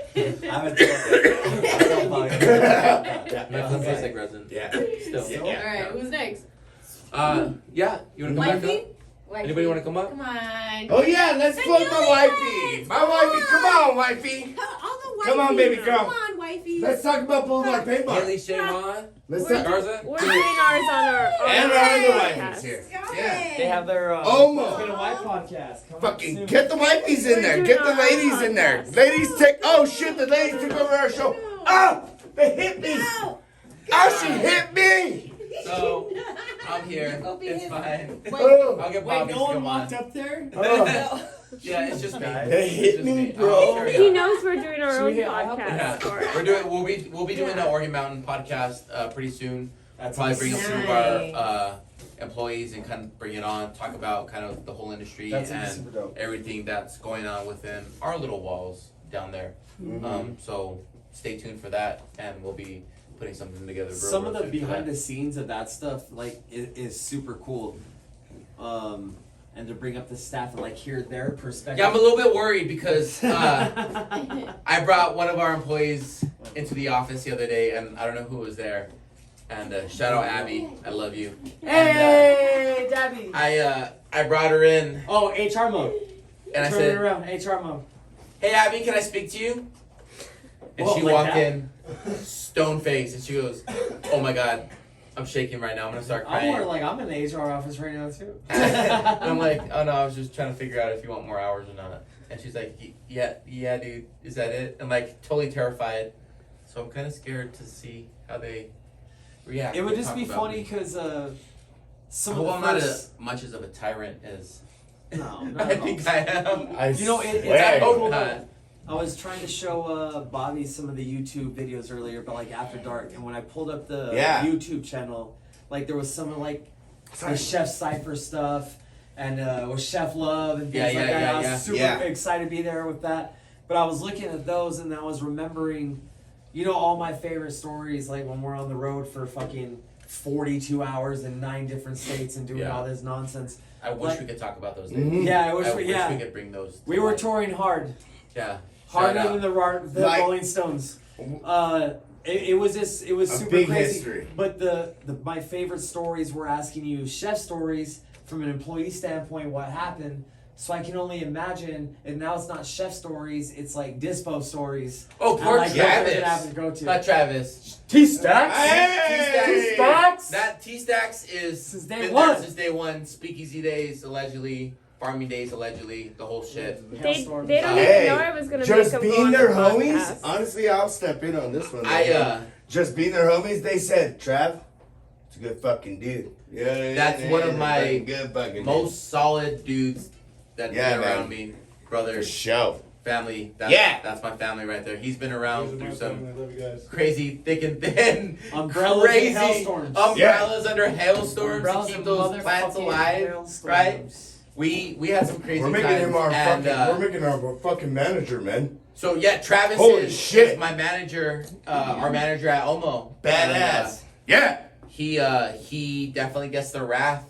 I haven't told Yeah. My flip tastes like resin. Yeah. Still. Yeah. All right, who's next? Yeah. You wanna come back Wifey? up? Anybody wanna come up? Come on. Oh yeah, let's plug my wifey. My wifey, come on, wifey. All the Come on, baby girl. Come on, wifey. Let's talk about Boulevard Paintball. Haley Shamon. Let's talk. Garza. We're doing ours on our And our other wifey's here. Got Yeah. it. They have their Almost. Husband and Wife podcast. Coming Fucking soon. get the wifeys in there. Get the ladies in there. Ladies take. Oh shit, the ladies took over our show. Oh, they hit me. No. Oh, she hit me. So I'm here. Go be It's his- fine. Oh, I'll get Wait, Bobby no to one come on. walked up there? oh. Yeah, it's just me. They It's hit just me, Oh, bro. carry He on. knows we're doing our Should we own hit IHOP? Yeah, podcast for it. we're doing. We'll be doing the Oregon Mountain podcast pretty soon. That's Probably bring up some of our employees and kind of bring it on, talk about kind of the whole industry That's gonna be and super dope. everything that's going on within our little walls down there. So stay tuned for that, and we'll be putting something together. Some of the behind the scenes of that stuff like is super cool. And to bring up the staff and like hear their perspective. Yeah, I'm a little bit worried because I brought one of our employees into the office the other day, and I don't know who was there. And shout out Abby, I love you. Hey, Debbie. I brought her in, Oh, HR mode. and I Turn it said, around, HR mode. "Hey Abby, can I speak to you?" And Whoa, she like walked that? in, stone faced, and she goes, "Oh my God, I'm shaking right now. I'm gonna start I'm crying." more like I'm in the HR office right now too. And I'm like, "Oh no, I was just trying to figure out if you want more hours or not." And she's like, yeah, dude, is that it?" And like totally terrified. So I'm kind of scared to see how they react. It would and just talk be about funny me. because some I of hope the I'm not first. as much as of a tyrant as No, I think I am. I You know, it's swear. I hope cool. not. I was trying to show Bobby some of the YouTube videos earlier, but like after dark, and when I pulled up the Yeah. YouTube channel, like there was some of like the Chef Sypher stuff and with Chef Love and things like that. I was super excited to be there with that. But I was looking at those and I was remembering, you know, all my favorite stories, like when we're on the road for fucking 42 hours in 9 different states and doing Yeah. all this nonsense. I wish Like- we could talk about those days. Mhm. Yeah, I wish I we, wish yeah. we could bring those. to We were life. touring hard. Yeah. Harder Shout out. than the Like- Rolling Stones. It was just it was A super big crazy. history. But the my favorite stories were asking you chef stories from an employee standpoint, what happened. So I can only imagine, and now it's not chef stories, it's like dispo stories. Oh, And, poor like, what they're Travis. gonna have to go to. Not Travis. T-Stacks? Hey! T-Stacks? That T-Stacks is Since day been one. there since day one. Speakeasy days, allegedly. Farming days, allegedly. The whole shit. They Hailstorms. don't Hey, even know I was gonna just make them go being on their the homies. podcast. Honestly, I'll step in on this one. Just just being their homies. They said, "Trav, it's a good fucking dude." Yeah, That's one of my good fucking most solid dudes that Yeah, been around man. me. dude. For Brothers, show. family. That's, Yeah. That's my family right there. He's been around through some I love you guys. crazy thick and thin, Umbrellas and crazy hailstorms. umbrellas under hailstorms Umbrellas to keep and those plants motherfucking alive. hailstorms. Right? We had some crazy We're making times. him our and, fucking. We're making our fucking manager, man. So yeah, Travis Holy is shit. my manager, our manager at Omo. Badass. Yeah. He definitely gets the wrath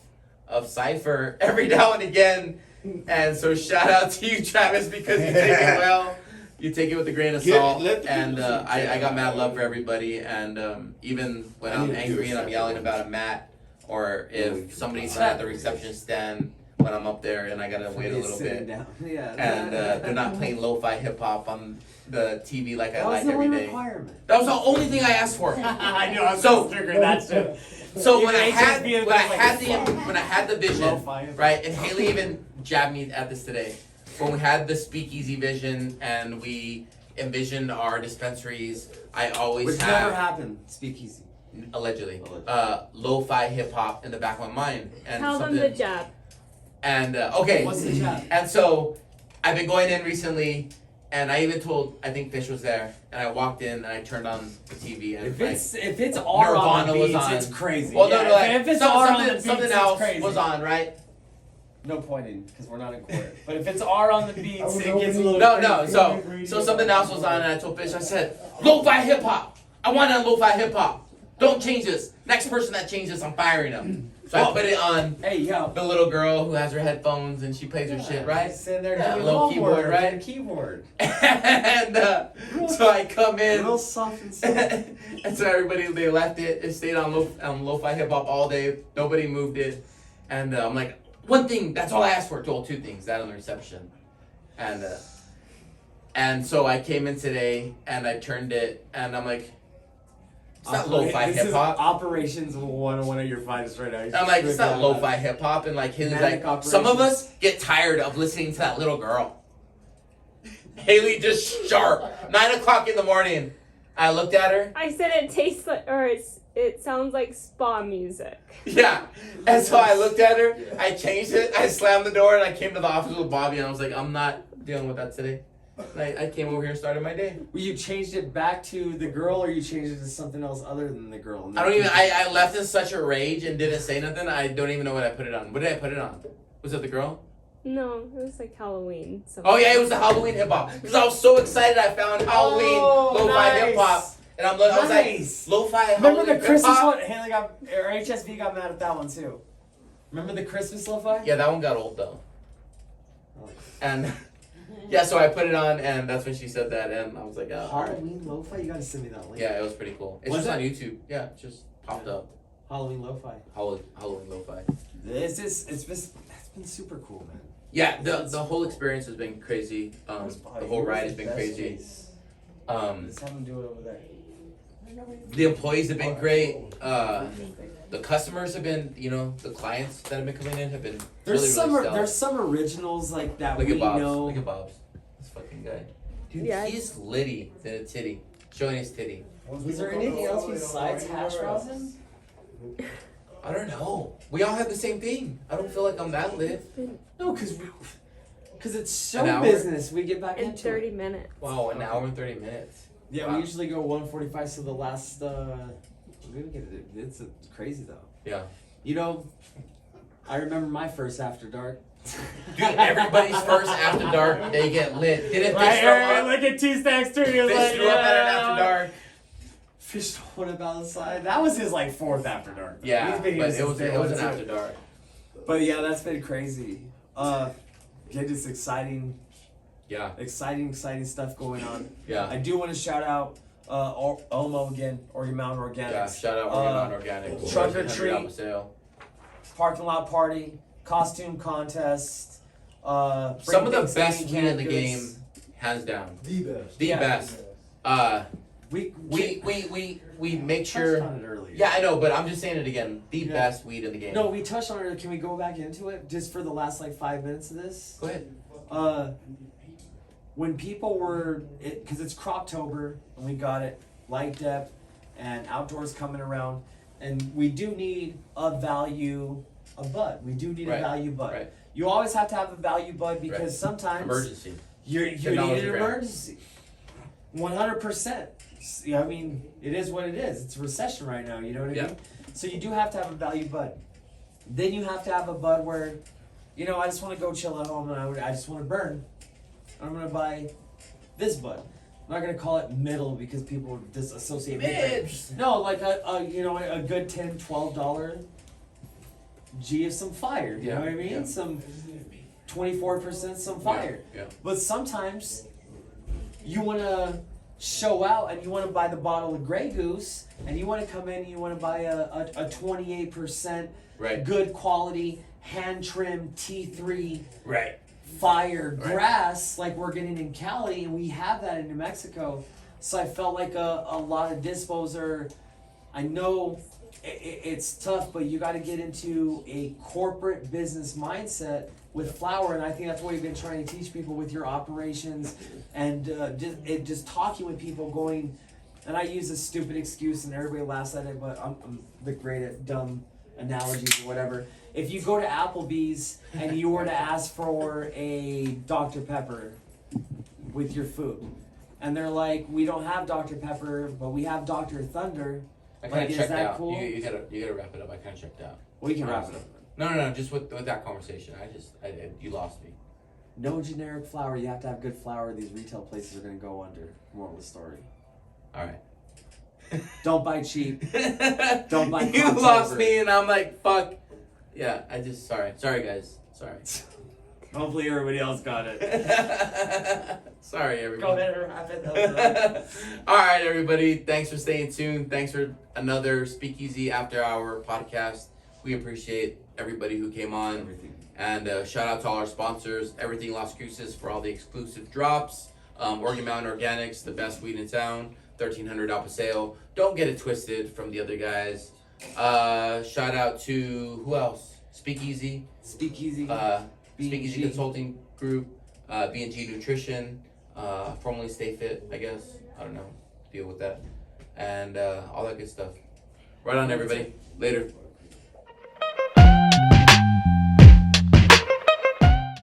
of Sypher every now and again. And so shout out to you, Travis, because you take it well. You take it with a grain of Get- salt. let the And people I got mad love for everybody. And even when I I'm need to do angry a and I'm second yelling one. about a mat, or if somebody's not at the reception stand when I'm up there and I gotta wait a little Sitting bit. down. Yeah. And they're not playing lo-fi hip-hop on the TV like I That was like the every only day. requirement. That was the only thing I asked for. I know. I'm So- figuring that shit. So when Even I had HSB when I was had like, the when I had the vision, Lo-fi. right? And Haley even jabbed me at this today. When we had the Speakeasy vision and we envisioned our dispensaries, I always Which have never happened. Speakeasy. allegedly Allegedly. lo-fi hip hop in the back of my mind and Tell them something. the jab. And okay, What's the job? and so I've been going in recently, and I even told I think Fish was there, and I walked in and I turned on the TV and If it's R on the Nirvana was beats, on. it's crazy. well, Yeah, no, like, if it's R on the beats, something it's else crazy. was on, right? No pointing because we're not in court. But if it's R on the beats, was it gets a hoping- little No, crazy. so something else was on, and I told Fish, I said, lo-fi hip hop. I want it on lo-fi hip hop. Don't change this. Next person that changes, I'm firing them. So I put it on Hey, yo. the little girl who has her headphones and she plays her shit, right? Sitting there Yeah, doing little homework, keyboard, right? Keyboard. And so I come in. Real soft and soft. And so everybody, they left it. It stayed on lo-fi hip hop all day. Nobody moved it. And I'm like, one thing, that's all I asked for. Well, two things, that and the reception. And so I came in today and I turned it and I'm like, it's not lo-fi This is hip hop. Operations 101 of your finest right now. I'm like, it's not lo-fi hip hop. And like, Haley's Manic like, some of operations. us get tired of listening to that little girl. Haley just sharp. 9 o'clock in the morning. I looked at her. I said it tastes like, or it sounds like spa music. Yeah. And so I looked at her. I changed it. I slammed the door and I came to the office with Bobby and I was like, I'm not dealing with that today. I came over here and started my day. Well, you changed it back to the girl, or you changed it to something else other than the girl? I don't even. I left in such a rage and didn't say nothing. I don't even know what I put it on. What did I put it on? Was it the girl? No, it was like Halloween. Oh yeah, it was the Halloween hip hop. Because I was so excited, I found Halloween lo-fi hip hop, and I was like, lo-fi. Remember Halloween the Christmas hip-hop? one? Haley got, or HSV got mad at that one too. Remember the Christmas lo-fi? Yeah, that one got old though. And yeah, so I put it on, and that's when she said that, and I was like, oh, Halloween lo-fi? You gotta send me that link. yeah, it was pretty cool. It's Was just it? on YouTube. Yeah, it just popped up. Halloween lo-fi. Halloween lo-fi. It's been super cool, man. Yeah, the whole experience has been crazy. The whole ride has been crazy. Let's have them do it over there. The employees have been great. The customers have been, the clients that have been coming in have been really stellar. There's some originals like that. Look we at Bob's. know. Look at Bob's. This fucking guy. Dude, Yeah. he's litty than a titty. Showing his titty. Is there anything else besides hash rosin? I don't know. We all have the same thing. I don't feel like I'm that lit. No, because it's An show hour? business. We get back In into 30 it. minutes. Wow, an hour and 30 minutes. Yeah, Wow. we usually go 1:45. So the last, it's crazy though. Yeah. I remember my first after dark. Dude, everybody's first after dark, they get lit. Didn't Fish throw up? Look at T-Stacks too. He was Fish like, threw up at an after dark. Fish went up outside. That was his fourth after dark. Yeah, He's but been here it since was day an one, too. after dark. But yeah, that's been crazy. Just exciting Yeah, stuff going on. yeah. I do want to shout out Omo again, Oregon Mountain Yeah, Organics. shout out Oregon Mountain Organic. Trunk or 1300 treat. off sale. Parking lot party, costume contest. Some bring of the things best in, weed in the canned game, goods. hands down. The best. The Yeah. best. We make sure. touched on it earlier. Yeah, I know, but I'm just saying it again. The Yeah. best weed in the game. No, we touched on it. Can we go back into it just for the last 5 minutes of this? Go ahead. When people were, because it's Croptober and we got it, light depth and outdoors coming around, and we do need a bud. We do need Right, a value bud. right. You always have to have a value bud because Right. sometimes Emergency. you need Technology an grant. emergency. 100%. I mean, it is what it is. It's a recession right now, you know what I Yeah. mean? So you do have to have a value bud. Then you have to have a bud where, I just want to go chill at home and I just want to burn. I'm going to buy this bud. I'm not going to call it middle because people disassociate Mids. No, like a good $10, $12 G of some fire. You Yeah, know what I mean? yeah. Some 24% some fire. Yeah. But sometimes you want to show out and you want to buy the bottle of Grey Goose and you want to come in and you want to buy a 28% Right. good quality hand trimmed T3 Right. fire Right. grass like we're getting in Cali, and we have that in New Mexico. So I felt like a lot of dispos are, I know it's tough, but you got to get into a corporate business mindset with flower, and I think that's what we've been trying to teach people with your operations and just talking with people going, and I use a stupid excuse and everybody laughs at it, but I'm the great at dumb analogies or whatever. If you go to Applebee's and you were to ask for a Dr. Pepper with your food, and they're like, we don't have Dr. Pepper, but we have Dr. Thunder. I kind of Is checked that out. cool? You gotta wrap it up. I kind of checked out. We can wrap it up. No. Just with that conversation. You lost me. No generic flour. You have to have good flour. These retail places are going to go under. Moral of the story. All right. Don't buy cheap. Don't buy You Croptober. lost me, and I'm like, fuck. Yeah, sorry guys. Sorry. Hopefully everybody else got it. Sorry, everybody. Go ahead and wrap it. All right, everybody. Thanks for staying tuned. Thanks for another Speakeasy After Hour podcast. We appreciate everybody who came on. Everything. And shout out to all our sponsors, Everything Las Cruces for all the exclusive drops. Oregon Mountain Organics, the best weed in town. 1300 off a sale. Don't get it twisted from the other guys. Shout out to who else? Speakeasy. Speakeasy. Speakeasy B&G. Consulting Group. B&G Nutrition. Formerly Stay Fit, I guess. I don't know. Deal with that. And all that good stuff. Right on, everybody. Later.